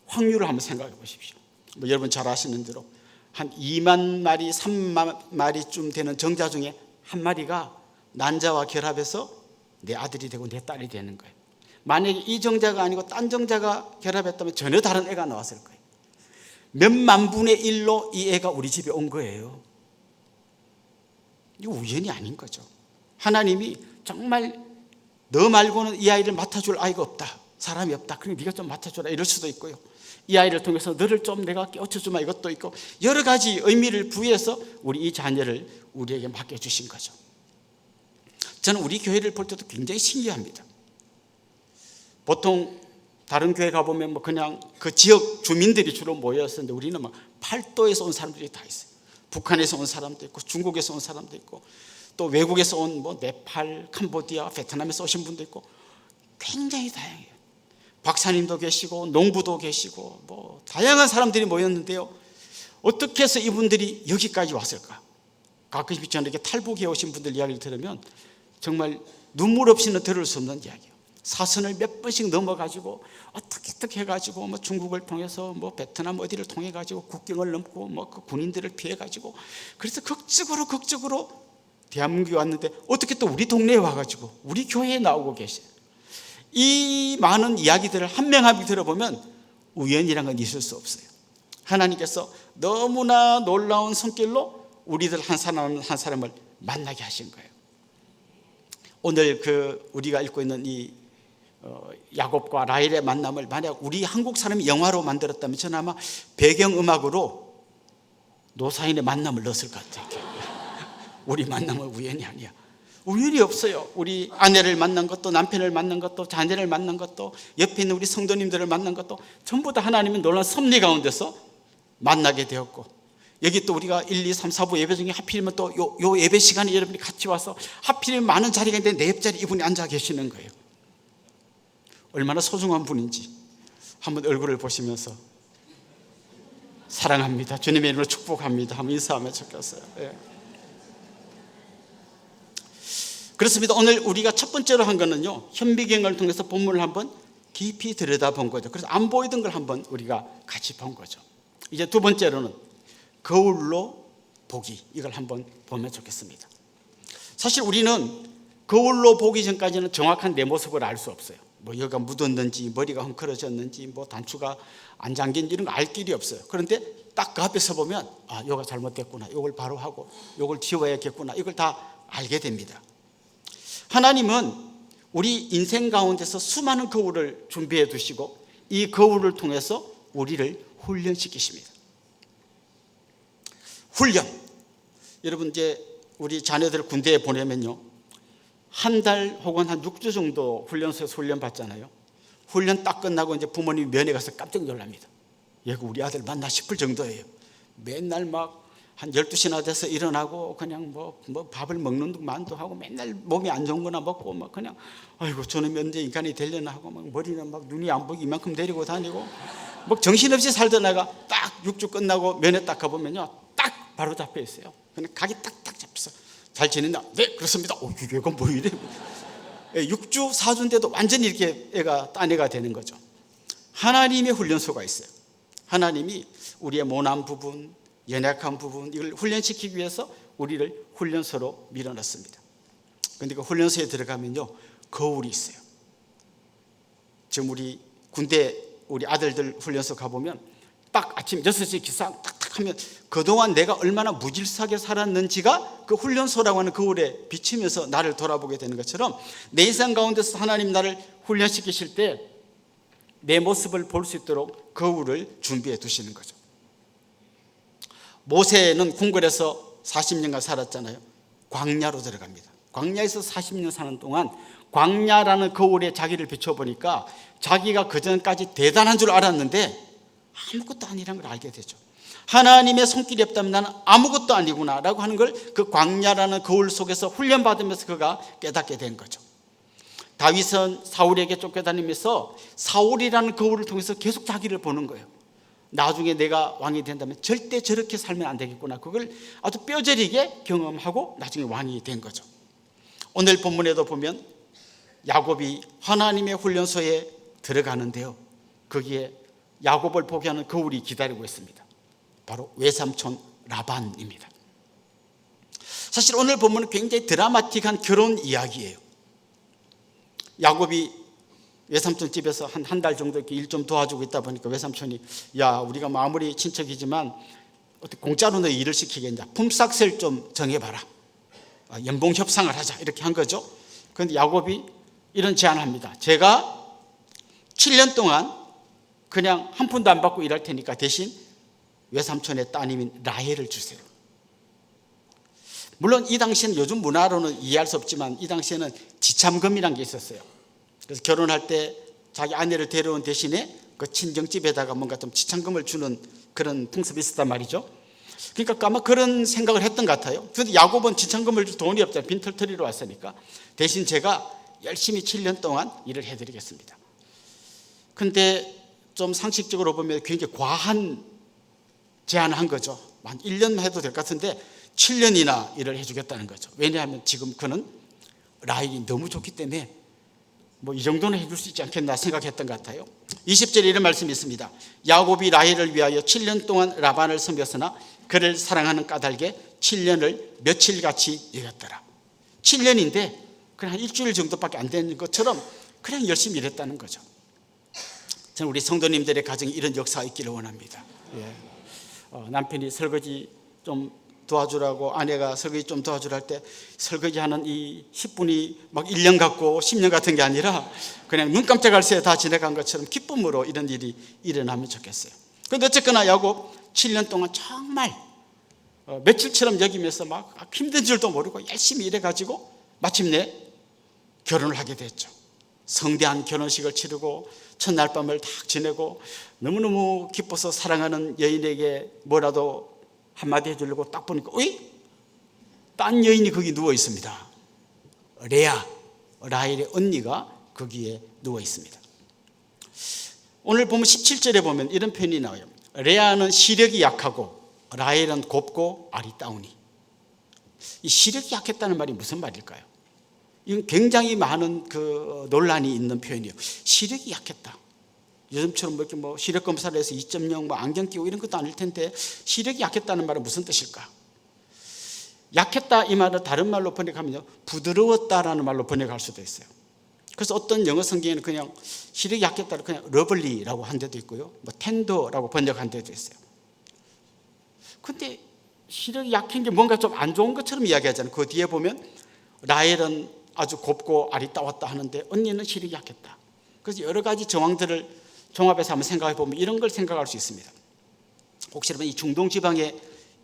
확률을 한번 생각해 보십시오. 뭐 여러분 잘 아시는 대로 한 2만 마리, 3만 마리쯤 되는 정자 중에 한 마리가 난자와 결합해서 내 아들이 되고 내 딸이 되는 거예요. 만약에 이 정자가 아니고 딴 정자가 결합했다면 전혀 다른 애가 나왔을 거예요. 몇만 분의 1로 이 애가 우리 집에 온 거예요. 이거 우연이 아닌 거죠. 하나님이 정말 너 말고는 이 아이를 맡아줄 아이가 없다, 사람이 없다, 그럼 네가 좀 맡아줘라, 이럴 수도 있고요. 이 아이를 통해서 너를 좀 내가 깨우쳐주마, 이것도 있고, 여러 가지 의미를 부여해서 우리 이 자녀를 우리에게 맡겨주신 거죠. 저는 우리 교회를 볼 때도 굉장히 신기합니다. 보통 다른 교회 가보면 뭐 그냥 그 지역 주민들이 주로 모였었는데, 우리는 막 팔도에서 온 사람들이 다 있어요. 북한에서 온 사람도 있고, 중국에서 온 사람도 있고, 또 외국에서 온 뭐 네팔, 캄보디아, 베트남에서 오신 분도 있고, 굉장히 다양해요. 박사님도 계시고 농부도 계시고 뭐 다양한 사람들이 모였는데요, 어떻게 해서 이분들이 여기까지 왔을까? 가끔씩 저는 이렇게 탈북해 오신 분들 이야기를 들으면 정말 눈물 없이는 들을 수 없는 이야기예요. 사선을 몇 번씩 넘어가지고 어떻게 해가지고 뭐 중국을 통해서 뭐 베트남 어디를 통해가지고 국경을 넘고 뭐 그 군인들을 피해가지고, 그래서 극적으로 대한민국에 왔는데 어떻게 또 우리 동네에 와가지고 우리 교회에 나오고 계세요. 이 많은 이야기들을 한 명 한 명 들어보면 우연이란 건 있을 수 없어요. 하나님께서 너무나 놀라운 손길로 우리들 한 사람 한 사람을 만나게 하신 거예요. 오늘 우리가 읽고 있는 이 야곱과 라헬의 만남을 만약 우리 한국 사람이 영화로 만들었다면 저는 아마 배경음악으로 노사인의 만남을 넣었을 것 같아요. 우리 만남은 우연이 아니야. 우연이 없어요. 우리 아내를 만난 것도, 남편을 만난 것도, 자녀를 만난 것도, 옆에 있는 우리 성도님들을 만난 것도 전부 다 하나님의 놀라운 섭리 가운데서 만나게 되었고, 여기 또 우리가 1, 2, 3, 4부 예배 중에 하필이면 또 요 예배 시간에 여러분이 같이 와서 하필이면 많은 자리가 있는데 내 옆자리 이분이 앉아 계시는 거예요. 얼마나 소중한 분인지 한번 얼굴을 보시면서 사랑합니다, 주님의 이름으로 축복합니다 한번 인사하면 좋겠어요. 예. 그렇습니다. 오늘 우리가 첫 번째로 한 거는요, 현미경을 통해서 본문을 한번 깊이 들여다본 거죠. 그래서 안 보이던 걸 한번 우리가 같이 본 거죠. 이제 두 번째로는 거울로 보기, 이걸 한번 보면 좋겠습니다. 사실 우리는 거울로 보기 전까지는 정확한 내 모습을 알 수 없어요. 뭐 여기가 묻었는지, 머리가 헝클어졌는지, 뭐 단추가 안 잠긴지 이런 거 알 길이 없어요. 그런데 딱 그 앞에 서 보면 요가 잘못됐구나, 요걸 바로 하고 요걸 지워야겠구나, 이걸 다 알게 됩니다. 하나님은 우리 인생 가운데서 수많은 거울을 준비해 두시고 이 거울을 통해서 우리를 훈련시키십니다. 훈련. 여러분, 이제 우리 자녀들 군대에 보내면요, 한 달 혹은 한 6주 정도 훈련소에서 훈련 받잖아요. 훈련 딱 끝나고 이제 부모님 면회 가서 깜짝 놀랍니다. 얘가 우리 아들 맞나 싶을 정도예요. 맨날 막 한 12시나 돼서 일어나고 그냥 뭐 밥을 먹는 만도 하고 맨날 몸이 안 좋은 거나 먹고 막 그냥 아이고 저는 언제 인간이 되려나 하고 막 머리는 막 눈이 안 보이게 이만큼 내리고 다니고 뭐 정신없이 살던 애가 딱 6주 끝나고 면회 딱 가보면요, 딱 바로 잡혀 있어요. 그냥 각이 딱딱 잡혀서 잘 지냈나? 네, 그렇습니다. 얘가 뭐 이래? 6주 4주인데도 완전히 이렇게 애가 딴 애가 되는 거죠. 하나님의 훈련소가 있어요. 하나님이 우리의 모난 부분, 연약한 부분, 이걸 훈련시키기 위해서 우리를 훈련소로 밀어넣습니다. 그런데 그 훈련소에 들어가면요, 거울이 있어요. 지금 우리 군대 우리 아들들 훈련소 가보면 딱 아침 6시 기상 딱딱 하면 그동안 내가 얼마나 무질서하게 살았는지가 그 훈련소라고 하는 거울에 비치면서 나를 돌아보게 되는 것처럼 내 인생 가운데서 하나님 나를 훈련시키실 때 내 모습을 볼 수 있도록 거울을 준비해 두시는 거죠. 모세는 궁궐에서 40년간 살았잖아요. 광야로 들어갑니다. 광야에서 40년 사는 동안 광야라는 거울에 자기를 비춰보니까 자기가 그전까지 대단한 줄 알았는데 아무것도 아니라는 걸 알게 되죠. 하나님의 손길이 없다면 나는 아무것도 아니구나 라고 하는 걸 그 광야라는 거울 속에서 훈련받으면서 그가 깨닫게 된 거죠. 다윗은 사울에게 쫓겨다니면서 사울이라는 거울을 통해서 계속 자기를 보는 거예요. 나중에 내가 왕이 된다면 절대 저렇게 살면 안 되겠구나, 그걸 아주 뼈저리게 경험하고 나중에 왕이 된 거죠. 오늘 본문에도 보면 야곱이 하나님의 훈련소에 들어가는데요, 거기에 야곱을 보게 하는 거울이 기다리고 있습니다. 바로 외삼촌 라반입니다. 사실 오늘 본문은 굉장히 드라마틱한 결혼 이야기예요. 야곱이 외삼촌 집에서 한 달 정도 이렇게 일 좀 도와주고 있다 보니까 외삼촌이 야 우리가 뭐 아무리 친척이지만 어떻게 공짜로 너 일을 시키겠냐, 품삯을 좀 정해봐라, 연봉 협상을 하자 이렇게 한 거죠. 그런데 야곱이 이런 제안을 합니다. 제가 7년 동안 그냥 한 푼도 안 받고 일할 테니까 대신 외삼촌의 따님인 라헬을 주세요. 물론 이 당시에는 요즘 문화로는 이해할 수 없지만 이 당시에는 지참금이라는 게 있었어요. 그래서 결혼할 때 자기 아내를 데려온 대신에 그 친정집에다가 뭔가 좀 지참금을 주는 그런 풍습이 있었단 말이죠. 그러니까 아마 그런 생각을 했던 것 같아요. 그런데 야곱은 지참금을 줄 돈이 없잖아요. 빈털터리로 왔으니까 대신 제가 열심히 7년 동안 일을 해드리겠습니다. 근데 좀 상식적으로 보면 굉장히 과한 제안을 한 거죠. 한 1년만 해도 될 것 같은데 7년이나 일을 해주겠다는 거죠. 왜냐하면 지금 그는 라헬이 너무 좋기 때문에 뭐 이 정도는 해줄 수 있지 않겠나 생각했던 것 같아요. 20절에 이런 말씀이 있습니다. 야곱이 라헬을 위하여 7년 동안 라반을 섬겼으나 그를 사랑하는 까닭에 7년을 며칠같이 여겼더라. 7년인데 그냥 한 일주일 정도밖에 안 되는 것처럼 그냥 열심히 일했다는 거죠. 저는 우리 성도님들의 가정에 이런 역사가 있기를 원합니다. 남편이 설거지 좀 도와주라고, 아내가 설거지 좀 도와주라 할 때 설거지하는 이 10분이 막 1년 같고 10년 같은 게 아니라 그냥 눈 깜짝할 새에 다 지나간 것처럼 기쁨으로 이런 일이 일어나면 좋겠어요. 그런데 어쨌거나 야곱 7년 동안 정말 며칠처럼 여기면서 막 힘든 줄도 모르고 열심히 일해가지고 마침내 결혼을 하게 됐죠. 성대한 결혼식을 치르고 첫날 밤을 딱 지내고 너무너무 기뻐서 사랑하는 여인에게 뭐라도 한마디 해주려고 딱 보니까 딴 여인이 거기 누워 있습니다. 레아, 라헬의 언니가 거기에 누워 있습니다. 오늘 보면 17절에 보면 이런 표현이 나와요. 레아는 시력이 약하고 라헬은 곱고 아리따우니. 이 시력이 약했다는 말이 무슨 말일까요? 이건 굉장히 많은 그 논란이 있는 표현이에요. 시력이 약했다. 요즘처럼 이렇게 뭐 시력 검사를 해서 2.0 뭐 안경 끼고 이런 것도 아닐 텐데 시력이 약했다는 말은 무슨 뜻일까? 약했다 이 말을 다른 말로 번역하면요, 부드러웠다라는 말로 번역할 수도 있어요. 그래서 어떤 영어 성경에는 그냥 시력이 약했다를 그냥 러블리라고 한 데도 있고요, 뭐 텐더라고 번역한 데도 있어요. 근데 시력이 약한 게 뭔가 좀 안 좋은 것처럼 이야기하잖아요. 그 뒤에 보면 라헬은 아주 곱고 아리따웠다 하는데 언니는 시력이 약했다. 그래서 여러 가지 정황들을 종합해서 한번 생각해 보면 이런 걸 생각할 수 있습니다. 혹시 여러분 이 중동 지방의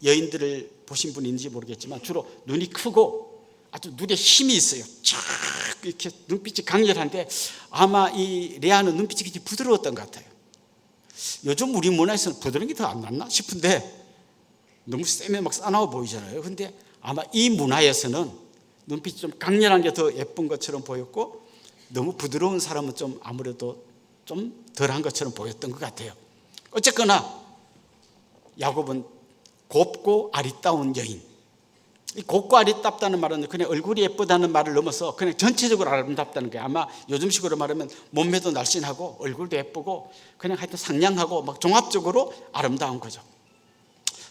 여인들을 보신 분이 있는지 모르겠지만 주로 눈이 크고 아주 눈에 힘이 있어요. 쫙 이렇게 눈빛이 강렬한데 아마 이 레아는 눈빛이 굉장히 부드러웠던 것 같아요. 요즘 우리 문화에서는 부드러운 게 더 안 낫나 싶은데 너무 세면 막 싸나워 보이잖아요. 근데 아마 이 문화에서는 눈빛이 좀 강렬한 게 더 예쁜 것처럼 보였고 너무 부드러운 사람은 좀 아무래도 좀 덜한 것처럼 보였던 것 같아요. 어쨌거나 야곱은 곱고 아리따운 여인. 이 곱고 아리따다는 말은 그냥 얼굴이 예쁘다는 말을 넘어서 그냥 전체적으로 아름답다는 거예요. 아마 요즘식으로 말하면 몸매도 날씬하고 얼굴도 예쁘고 그냥 하여튼 상냥하고 막 종합적으로 아름다운 거죠.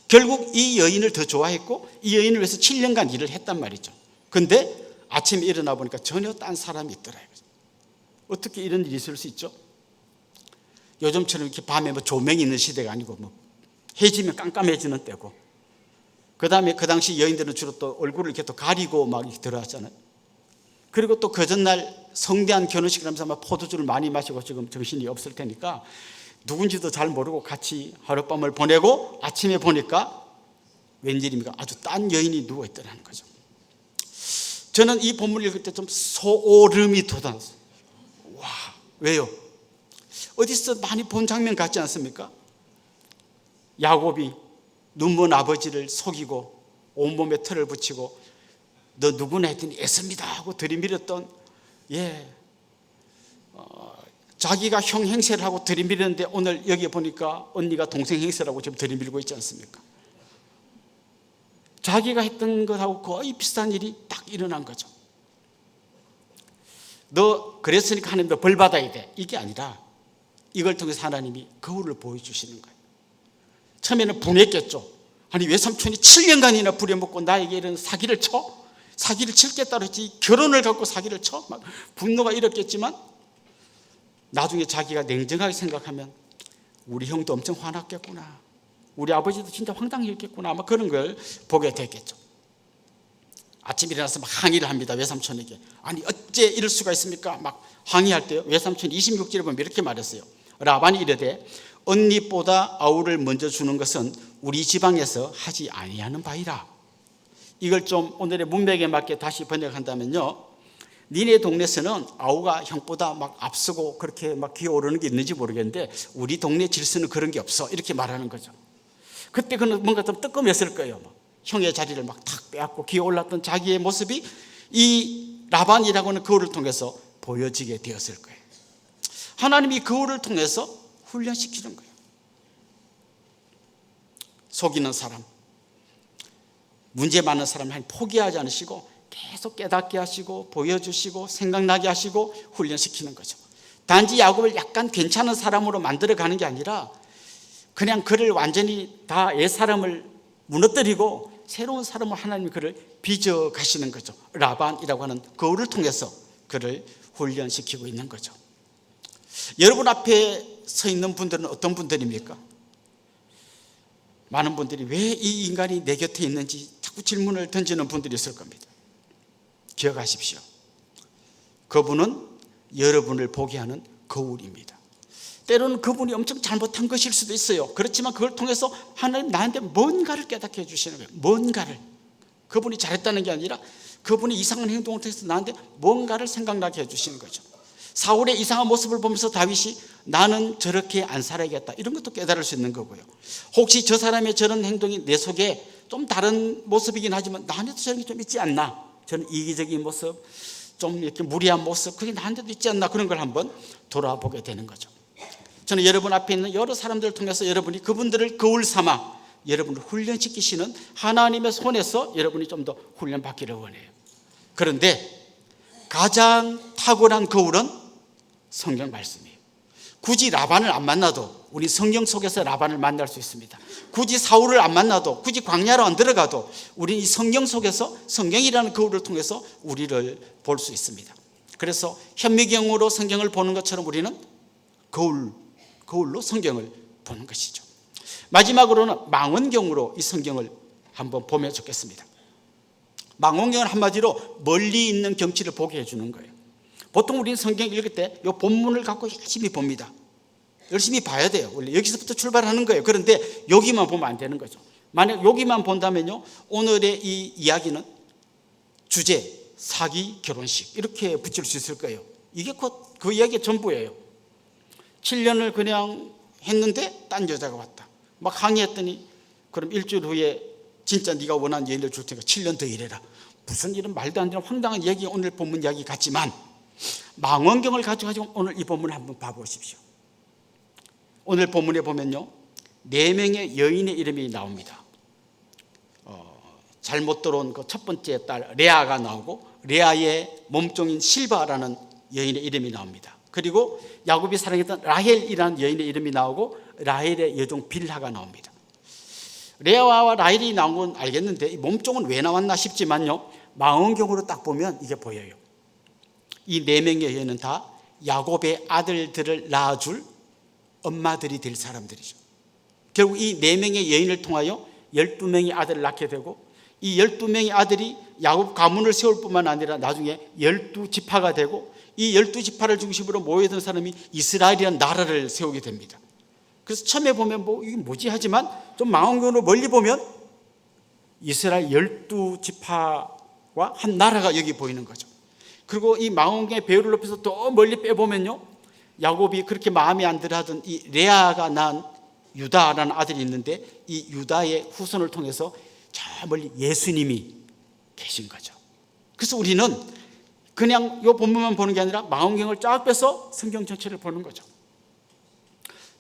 결국 이 여인을 더 좋아했고 이 여인을 위해서 7년간 일을 했단 말이죠. 근데 아침에 일어나 보니까 전혀 딴 사람이 있더라고요. 어떻게 이런 일이 있을 수 있죠? 요즘처럼 이렇게 밤에 뭐 조명이 있는 시대가 아니고 뭐 해지면 깜깜해지는 때고, 그 다음에 그 당시 여인들은 주로 또 얼굴을 이렇게 또 가리고 막 이렇게 들어왔잖아요. 그리고 또 그 전날 성대한 결혼식을 하면서 막 포도주를 많이 마시고 지금 정신이 없을 테니까 누군지도 잘 모르고 같이 하룻밤을 보내고 아침에 보니까 웬일입니까? 아주 딴 여인이 누워있더라는 거죠. 저는 이 본문을 읽을 때 좀 소름이 돋았어요. 와, 왜요? 어디서 많이 본 장면 같지 않습니까? 야곱이 눈먼 아버지를 속이고 온몸에 털을 붙이고 너 누구나 했더니 에서입니다 하고 들이밀었던, 자기가 형 행세를 하고 들이밀었는데 오늘 여기 보니까 언니가 동생 행세라고 지금 들이밀고 있지 않습니까? 자기가 했던 것하고 거의 비슷한 일이 딱 일어난 거죠. 너 그랬으니까 하나님 너 벌 받아야 돼, 이게 아니라 이걸 통해서 하나님이 거울을 보여주시는 거예요. 처음에는 분했겠죠. 아니 외삼촌이 7년간이나 부려먹고 나에게 이런 사기를 쳐? 사기를 칠겠다 그랬지 결혼을 갖고 사기를 쳐? 막 분노가 일었겠지만 나중에 자기가 냉정하게 생각하면 우리 형도 엄청 화났겠구나, 우리 아버지도 진짜 황당했겠구나, 아마 그런 걸 보게 됐겠죠. 아침에 일어나서 막 항의를 합니다. 외삼촌에게. 아니 어째 이럴 수가 있습니까? 막 항의할 때요, 외삼촌이 26절에 보면 이렇게 말했어요. 라반이 이르되 언니보다 아우를 먼저 주는 것은 우리 지방에서 하지 아니하는 바이라. 이걸 좀 오늘의 문맥에 맞게 다시 번역한다면요, 니네 동네에서는 아우가 형보다 막 앞서고 그렇게 막 기어오르는 게 있는지 모르겠는데 우리 동네 질서는 그런 게 없어, 이렇게 말하는 거죠. 그때 그는 뭔가 좀 뜨끔했을 거예요. 형의 자리를 막 탁 빼앗고 기어올랐던 자기의 모습이 이 라반이라고 하는 거울을 통해서 보여지게 되었을 거예요. 하나님이 거울을 통해서 훈련시키는 거예요. 속이는 사람, 문제 많은 사람을 포기하지 않으시고 계속 깨닫게 하시고 보여주시고 생각나게 하시고 훈련시키는 거죠. 단지 야곱을 약간 괜찮은 사람으로 만들어가는 게 아니라 그냥 그를 완전히 다 옛사람을 무너뜨리고 새로운 사람으로 하나님이 그를 빚어 가시는 거죠. 라반이라고 하는 거울을 통해서 그를 훈련시키고 있는 거죠. 여러분 앞에 서 있는 분들은 어떤 분들입니까? 많은 분들이 왜 이 인간이 내 곁에 있는지 자꾸 질문을 던지는 분들이 있을 겁니다. 기억하십시오. 그분은 여러분을 보게 하는 거울입니다. 때로는 그분이 엄청 잘못한 것일 수도 있어요. 그렇지만 그걸 통해서 하나님 나한테 뭔가를 깨닫게 해주시는 거예요. 뭔가를. 그분이 잘했다는 게 아니라 그분이 이상한 행동을 통해서 나한테 뭔가를 생각나게 해주시는 거죠. 사울의 이상한 모습을 보면서 다윗이 나는 저렇게 안 살아야겠다, 이런 것도 깨달을 수 있는 거고요. 혹시 저 사람의 저런 행동이 내 속에 좀 다른 모습이긴 하지만 나한테도 저런 게 좀 있지 않나, 저는 이기적인 모습, 좀 이렇게 무리한 모습, 그게 나한테도 있지 않나, 그런 걸 한번 돌아보게 되는 거죠. 저는 여러분 앞에 있는 여러 사람들을 통해서 여러분이 그분들을 거울 삼아 여러분을 훈련시키시는 하나님의 손에서 여러분이 좀 더 훈련받기를 원해요. 그런데 가장 탁월한 거울은 성경 말씀이에요. 굳이 라반을 안 만나도 우리 성경 속에서 라반을 만날 수 있습니다. 굳이 사울을 안 만나도, 굳이 광야로 안 들어가도 우리 이 성경 속에서 성경이라는 거울을 통해서 우리를 볼 수 있습니다. 그래서 현미경으로 성경을 보는 것처럼 우리는 거울로 성경을 보는 것이죠. 마지막으로는 망원경으로 이 성경을 한번 보면 좋겠습니다. 망원경은 한마디로 멀리 있는 경치를 보게 해주는 거예요. 보통 우리는 성경 읽을 때 이 본문을 갖고 열심히 봅니다. 열심히 봐야 돼요. 원래 여기서부터 출발하는 거예요. 그런데 여기만 보면 안 되는 거죠. 만약 여기만 본다면요, 오늘의 이 이야기는 주제, 사기, 결혼식 이렇게 붙일 수 있을 거예요. 이게 곧 그 이야기의 전부예요. 7년을 그냥 했는데 딴 여자가 왔다. 막 항의했더니 그럼 일주일 후에 진짜 네가 원하는 여인을 줄 테니까 7년 더 일해라. 무슨 이런 말도 안 되는 황당한 이야기, 오늘 본문 이야기 같지만 망원경을 가지고 오늘 이 본문을 한번 봐보십시오. 오늘 본문에 보면요, 4명의 여인의 이름이 나옵니다. 잘못 들어온 그 첫 번째 딸 레아가 나오고, 레아의 몸종인 실바라는 여인의 이름이 나옵니다. 그리고 야곱이 사랑했던 라헬이라는 여인의 이름이 나오고, 라헬의 여종 빌하가 나옵니다. 레아와 라헬이 나온 건 알겠는데 이 몸종은 왜 나왔나 싶지만요, 망원경으로 딱 보면 이게 보여요. 이 4명의 여인은 다 야곱의 아들들을 낳아줄 엄마들이 될 사람들이죠. 결국 이 4명의 여인을 통하여 12명의 아들을 낳게 되고, 이 12명의 아들이 야곱 가문을 세울 뿐만 아니라 나중에 12지파가 되고, 이 12지파를 중심으로 모여든 사람이 이스라엘이라는 나라를 세우게 됩니다. 그래서 처음에 보면 이게 뭐지 하지만 좀 망원경으로 멀리 보면 이스라엘 12지파와 한 나라가 여기 보이는 거죠. 그리고 이 망원경의 배율을 높여서 더 멀리 빼보면요, 야곱이 그렇게 마음에 안 들어 하던 이 레아가 낳은 유다라는 아들이 있는데, 이 유다의 후손을 통해서 저 멀리 예수님이 계신 거죠. 그래서 우리는 그냥 이 본문만 보는 게 아니라 망원경을 쫙 빼서 성경 전체를 보는 거죠.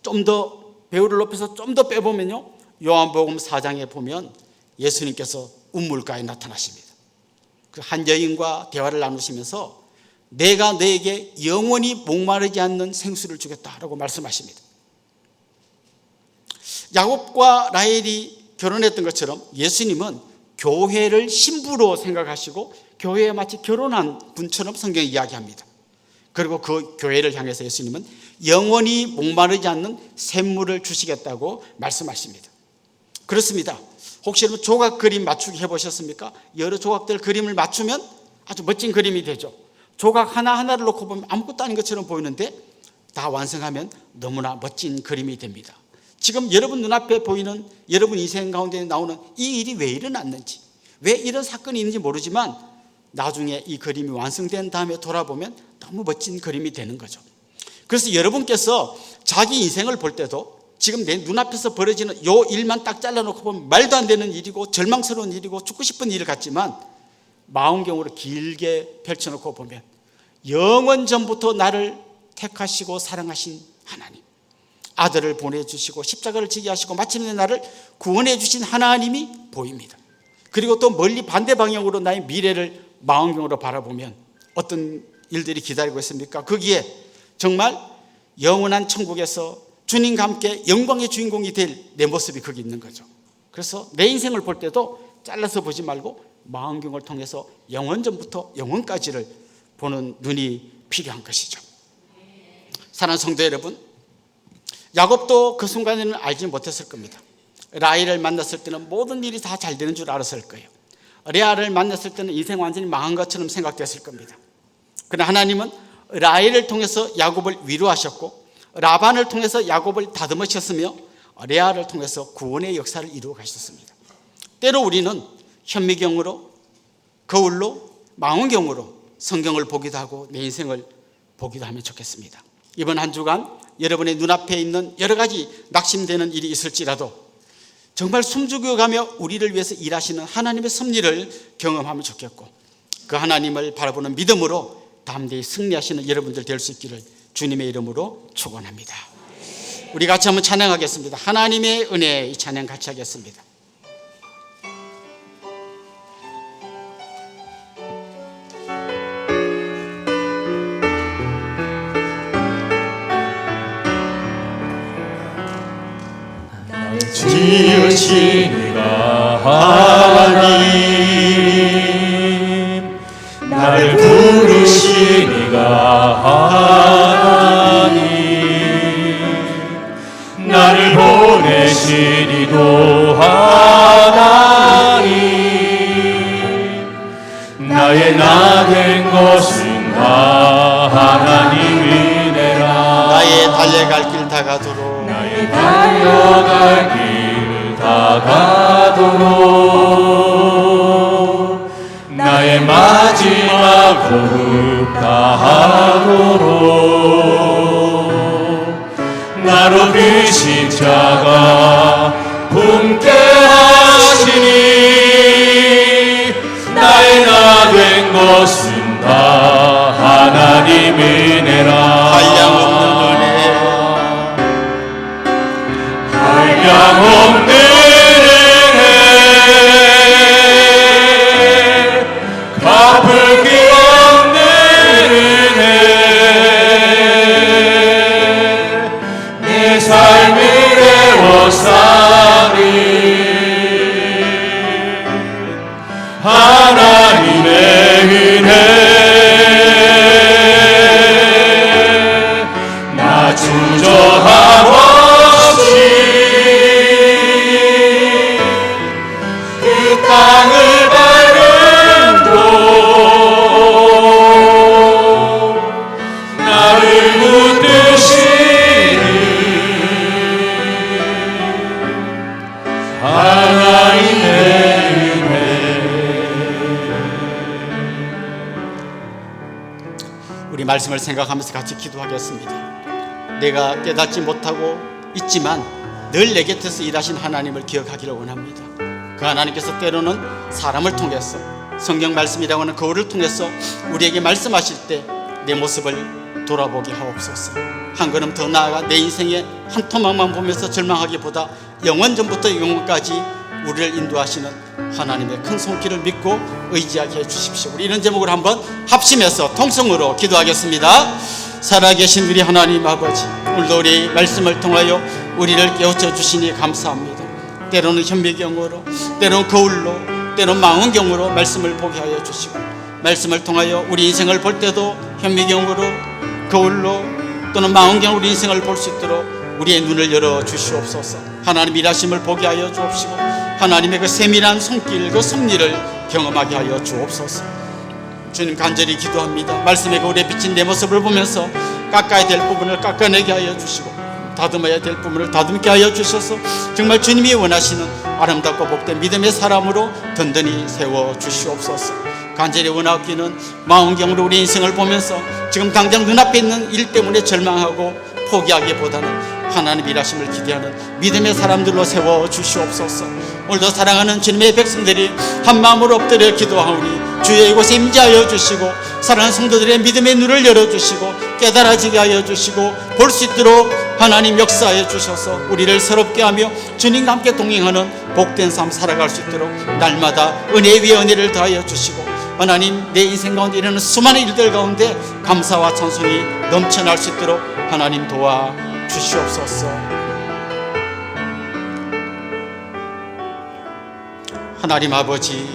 좀 더 배우를 높여서 좀 더 빼보면요, 요한복음 4장에 보면 예수님께서 우물가에 나타나십니다. 그 한 여인과 대화를 나누시면서 내가 너에게 영원히 목마르지 않는 생수를 주겠다라고 말씀하십니다. 야곱과 라헬이 결혼했던 것처럼 예수님은 교회를 신부로 생각하시고 교회에 마치 결혼한 분처럼 성경이 이야기합니다. 그리고 그 교회를 향해서 예수님은 영원히 목마르지 않는 샘물을 주시겠다고 말씀하십니다. 그렇습니다. 혹시 여러분 조각 그림 맞추기 해보셨습니까? 여러 조각들 그림을 맞추면 아주 멋진 그림이 되죠. 조각 하나하나를 놓고 보면 아무것도 아닌 것처럼 보이는데 다 완성하면 너무나 멋진 그림이 됩니다. 지금 여러분 눈앞에 보이는 여러분 인생 가운데 나오는 이 일이 왜 일어났는지, 왜 이런 사건이 있는지 모르지만 나중에 이 그림이 완성된 다음에 돌아보면 너무 멋진 그림이 되는 거죠. 그래서 여러분께서 자기 인생을 볼 때도 지금 내 눈앞에서 벌어지는 요 일만 딱 잘라놓고 보면 말도 안 되는 일이고 절망스러운 일이고 죽고 싶은 일 같지만 마음경으로 길게 펼쳐놓고 보면 영원 전부터 나를 택하시고 사랑하신 하나님, 아들을 보내주시고 십자가를 지게 하시고 마침내 나를 구원해 주신 하나님이 보입니다. 그리고 또 멀리 반대 방향으로 나의 미래를 마음경으로 바라보면 어떤 일들이 기다리고 있습니까? 거기에 정말 영원한 천국에서 주님과 함께 영광의 주인공이 될 내 모습이 거기 있는 거죠. 그래서 내 인생을 볼 때도 잘라서 보지 말고 마음경을 통해서 영원 전부터 영원까지를 보는 눈이 필요한 것이죠. 사랑하는 성도 여러분, 야곱도 그 순간에는 알지 못했을 겁니다. 라헬을 만났을 때는 모든 일이 다 잘 되는 줄 알았을 거예요. 레아를 만났을 때는 인생 완전히 망한 것처럼 생각됐을 겁니다. 그러나 하나님은 라헬을 통해서 야곱을 위로하셨고 라반을 통해서 야곱을 다듬으셨으며 레아를 통해서 구원의 역사를 이루어 가셨습니다. 때로 우리는 현미경으로, 거울로, 망원경으로 성경을 보기도 하고 내 인생을 보기도 하면 좋겠습니다. 이번 한 주간 여러분의 눈앞에 있는 여러 가지 낙심되는 일이 있을지라도 정말 숨죽여가며 우리를 위해서 일하시는 하나님의 섭리를 경험하면 좋겠고 그 하나님을 바라보는 믿음으로 담대히 승리하시는 여러분들 될 수 있기를 주님의 이름으로 축원합니다. 우리 같이 한번 찬양하겠습니다. 하나님의 은혜, 이 찬양 같이 하겠습니다.
지으시니가 하나님, 나를 부르시니가 하나님, 나를 보내시니도 하나님, 나의 나 된 것은 다 하나님 은혜라.
나의 달려갈 길 다가도록
나의 달려갈 길 다가도록 나의 마지막 호흡 다하도록 나로 그 십자가 품게 하시니 나의 나 된 것은 다 하나님 은혜라.
한량없는 은혜,
한량없는 은혜, 갚을 게 없는 은혜, 내 삶을 애워싸니 하나님의 은혜, 나 주저함 없이 그 땅을 밟은 곳 나를 붙드시는 하나님의 은혜.
우리 말씀을 생각하면서 같이 기도하겠습니다. 내가 깨닫지 못하고 있지만 늘 내 곁에서 일하신 하나님을 기억하기를 원합니다. 그 하나님께서 때로는 사람을 통해서 성경 말씀이라고 하는 거울을 통해서 우리에게 말씀하실 때 내 모습을 돌아보게 하옵소서. 한 걸음 더 나아가 내 인생의 한 토막만 보면서 절망하기보다 영원 전부터 영원까지 우리를 인도하시는 하나님의 큰 손길을 믿고 의지하게 해주십시오. 우리 이런 제목으로 한번 합심해서 통성으로 기도하겠습니다. 살아계신 우리 하나님 아버지, 오늘도 우리 말씀을 통하여 우리를 깨우쳐 주시니 감사합니다. 때로는 현미경으로, 때로는 거울로, 때로는 망원경으로 말씀을 보게 하여 주시고 말씀을 통하여 우리 인생을 볼 때도 현미경으로, 거울로 또는 망원경으로 우리 인생을 볼 수 있도록 우리의 눈을 열어 주시옵소서. 하나님 일하심을 보게 하여 주옵시고 하나님의 그 세밀한 손길 그 섭리를 경험하게 하여 주옵소서. 주님 간절히 기도합니다. 말씀의 거울에 비친 내 모습을 보면서 깎아야 될 부분을 깎아내게 하여 주시고 다듬어야 될 부분을 다듬게 하여 주셔서 정말 주님이 원하시는 아름답고 복된 믿음의 사람으로 든든히 세워 주시옵소서. 간절히 원하기는 망원경으로 우리 인생을 보면서 지금 당장 눈앞에 있는 일 때문에 절망하고 포기하기보다는 하나님 일하심을 기대하는 믿음의 사람들로 세워 주시옵소서. 오늘도 사랑하는 주님의 백성들이 한 마음으로 엎드려 기도하오니 주의 이곳에 임재하여 주시고 사랑하는 성도들의 믿음의 눈을 열어주시고 깨달아지게 하여 주시고 볼 수 있도록 하나님 역사하여 주셔서 우리를 새롭게 하며 주님과 함께 동행하는 복된 삶 살아갈 수 있도록 날마다 은혜 위에 은혜를 더하여 주시고 하나님 내 인생 가운데 일어나는 수많은 일들 가운데 감사와 찬송이 넘쳐날 수 있도록 하나님 도와 주시옵소서. 하나님 아버지,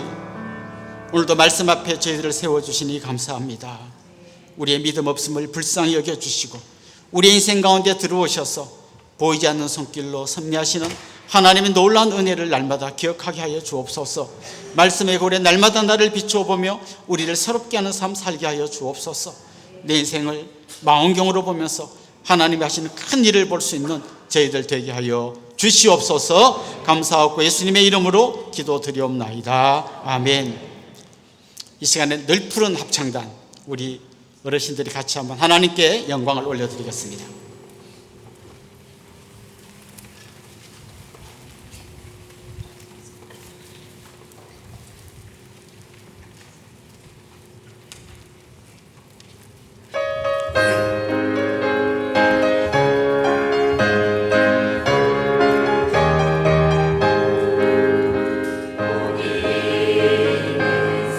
오늘도 말씀 앞에 저희들을 세워주시니 감사합니다. 우리의 믿음 없음을 불쌍히 여겨주시고 우리 인생 가운데 들어오셔서 보이지 않는 손길로 섭리하시는 하나님의 놀라운 은혜를 날마다 기억하게 하여 주옵소서. 말씀의 고래 날마다 나를 비추어보며 우리를 새롭게 하는 삶 살게 하여 주옵소서. 내 인생을 망원경으로 보면서 하나님이 하시는 큰 일을 볼 수 있는 저희들 되게 하여 주시옵소서. 감사하고 예수님의 이름으로 기도드리옵나이다. 아멘. 이 시간에 늘 푸른 합창단 우리 어르신들이 같이 한번 하나님께 영광을 올려드리겠습니다.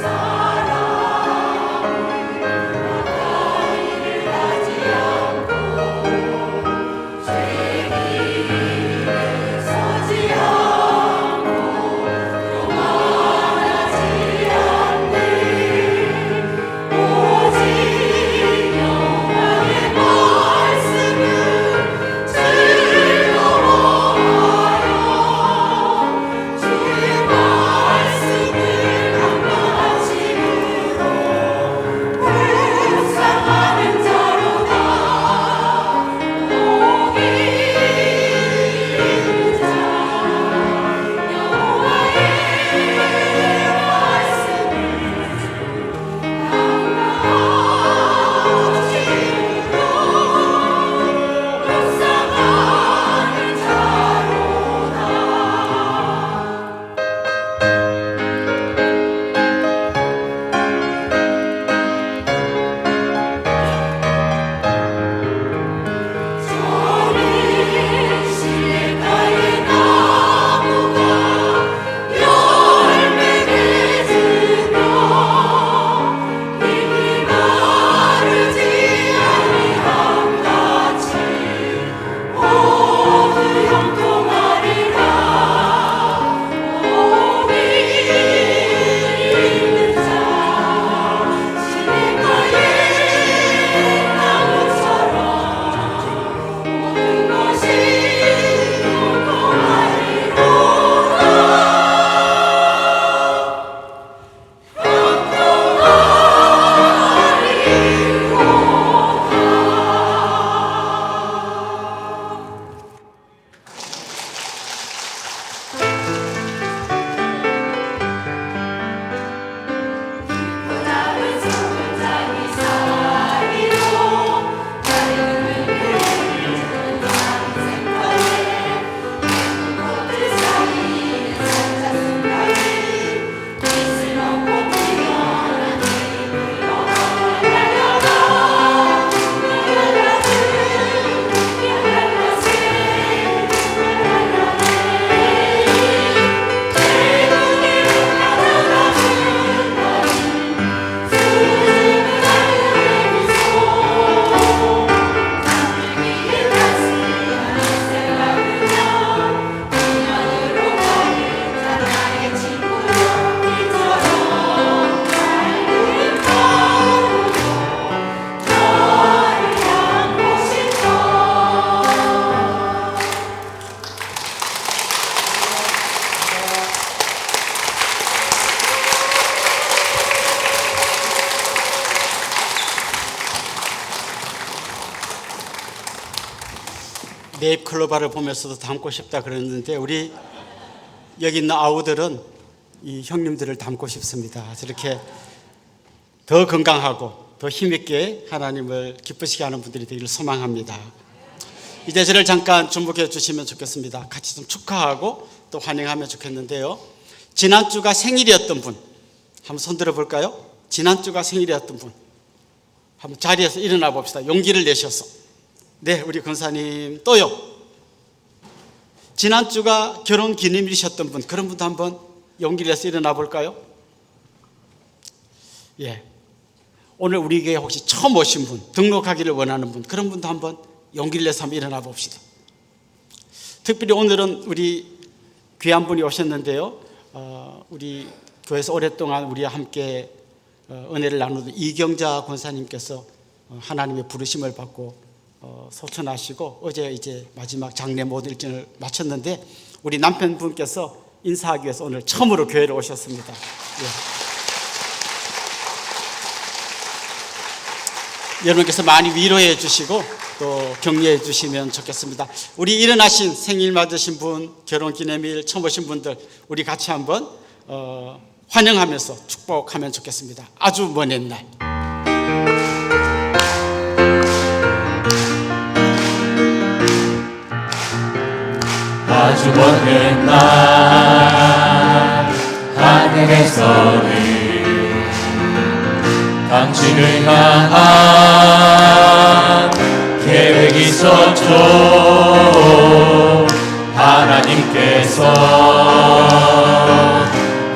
사랑
네잎클로바를 보면서도 닮고 싶다 그랬는데 우리 여기 있는 아우들은 이 형님들을 닮고 싶습니다. 저렇게 더 건강하고 더 힘있게 하나님을 기쁘시게 하는 분들이 되기를 소망합니다. 이제 저를 잠깐 주목해 주시면 좋겠습니다. 같이 좀 축하하고 또 환영하면 좋겠는데요. 지난주가 생일이었던 분 한번 손 들어 볼까요? 지난주가 생일이었던 분 한번 자리에서 일어나 봅시다. 용기를 내셔서. 네, 우리 권사님. 또요. 지난주가 결혼 기념일이셨던 분, 그런 분도 한번 용기를 내서 일어나 볼까요? 예. 오늘 우리 교회 혹시 처음 오신 분, 등록하기를 원하는 분, 그런 분도 한번 용기를 내서 한번 일어나 봅시다. 특별히 오늘은 우리 귀한 분이 오셨는데요. 우리 교회에서 오랫동안 우리와 함께 은혜를 나누던 이경자 권사님께서 하나님의 부르심을 받고 소천하시고 어제 이제 마지막 장례 모든 일정을 마쳤는데 우리 남편분께서 인사하기 위해서 오늘 처음으로 교회를 오셨습니다. 예. 여러분께서 많이 위로해 주시고 또 격려해 주시면 좋겠습니다. 우리 일어나신 생일 맞으신 분, 결혼기념일 처음 오신 분들 우리 같이 한번 환영하면서 축복하면 좋겠습니다. 아주 먼 옛날.
아주 먼 옛날 하늘에서는 당신을 향한 계획이 있었죠. 하나님께서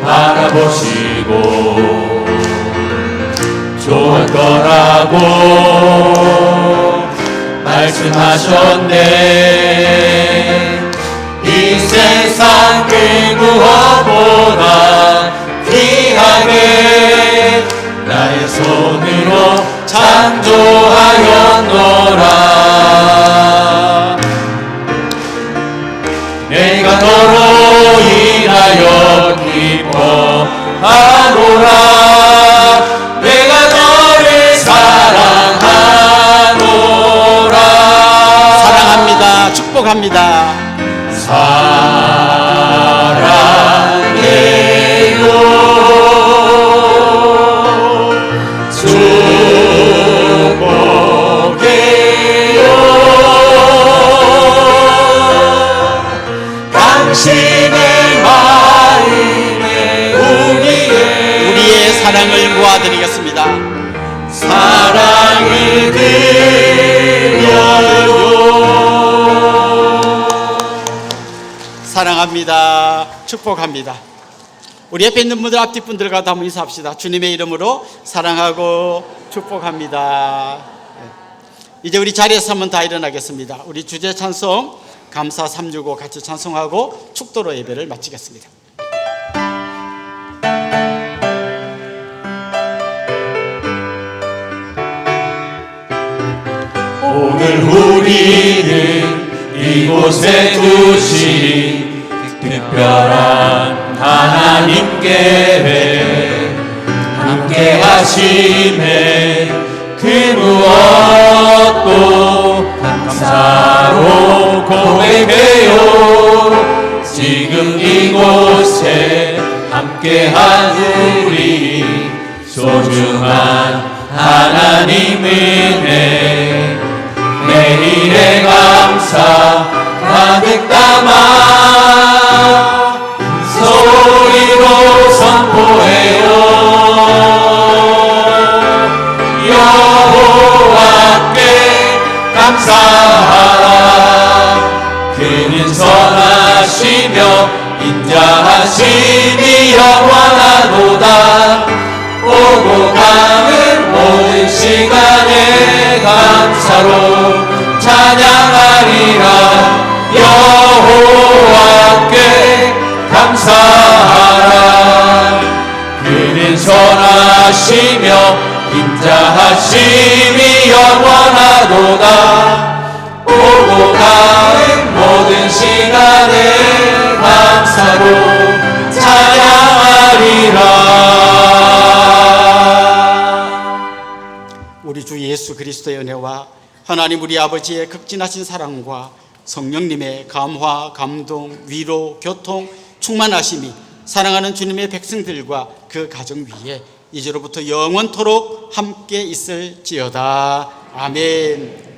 바라보시고 좋을 거라고 말씀하셨네. 이 세상 그 무엇보다 귀하게 나의 손으로 창조하였노라. 내가 너로 인하여 기뻐하노라. 내가 너를 사랑하노라.
사랑합니다. 축복합니다.
사랑해요. 축복해요. 당신의 마음에 우리의
사랑을 모아드리겠습니다.
사랑을 드려요.
사랑합니다. 축복합니다. 우리 옆에 있는 분들 앞뒤 분들과도 한번 인사합시다. 주님의 이름으로 사랑하고 축복합니다. 이제 우리 자리에서 한번 다 일어나겠습니다. 우리 주제 찬송 감사 365 같이 찬송하고 축도로 예배를 마치겠습니다.
오늘 우리는 이곳에 두신 특별한 하나님께 함께 하심에 그 무엇도 감사로 고백해요. 지금 이곳에 함께한 우리 소중한 하나님 은혜 매일의 감사 가득 담아 소리로 선포해요. 여호와께 감사하라. 그는 선하시며 인자하심이 영원하도다. 오고 가는 모든 시간에 감사로 찬양하리라. 여호와께 감사하라. 그는 선하시며 인자하심이 영원하도다. 오고 가는 모든 시간에 감사로 찬양하리라.
우리 주 예수 그리스도의 은혜와 하나님 우리 아버지의 극진하신 사랑과 성령님의 감화, 감동, 위로, 교통, 충만하심이 사랑하는 주님의 백성들과 그 가정 위에 이제로부터 영원토록 함께 있을지어다. 아멘.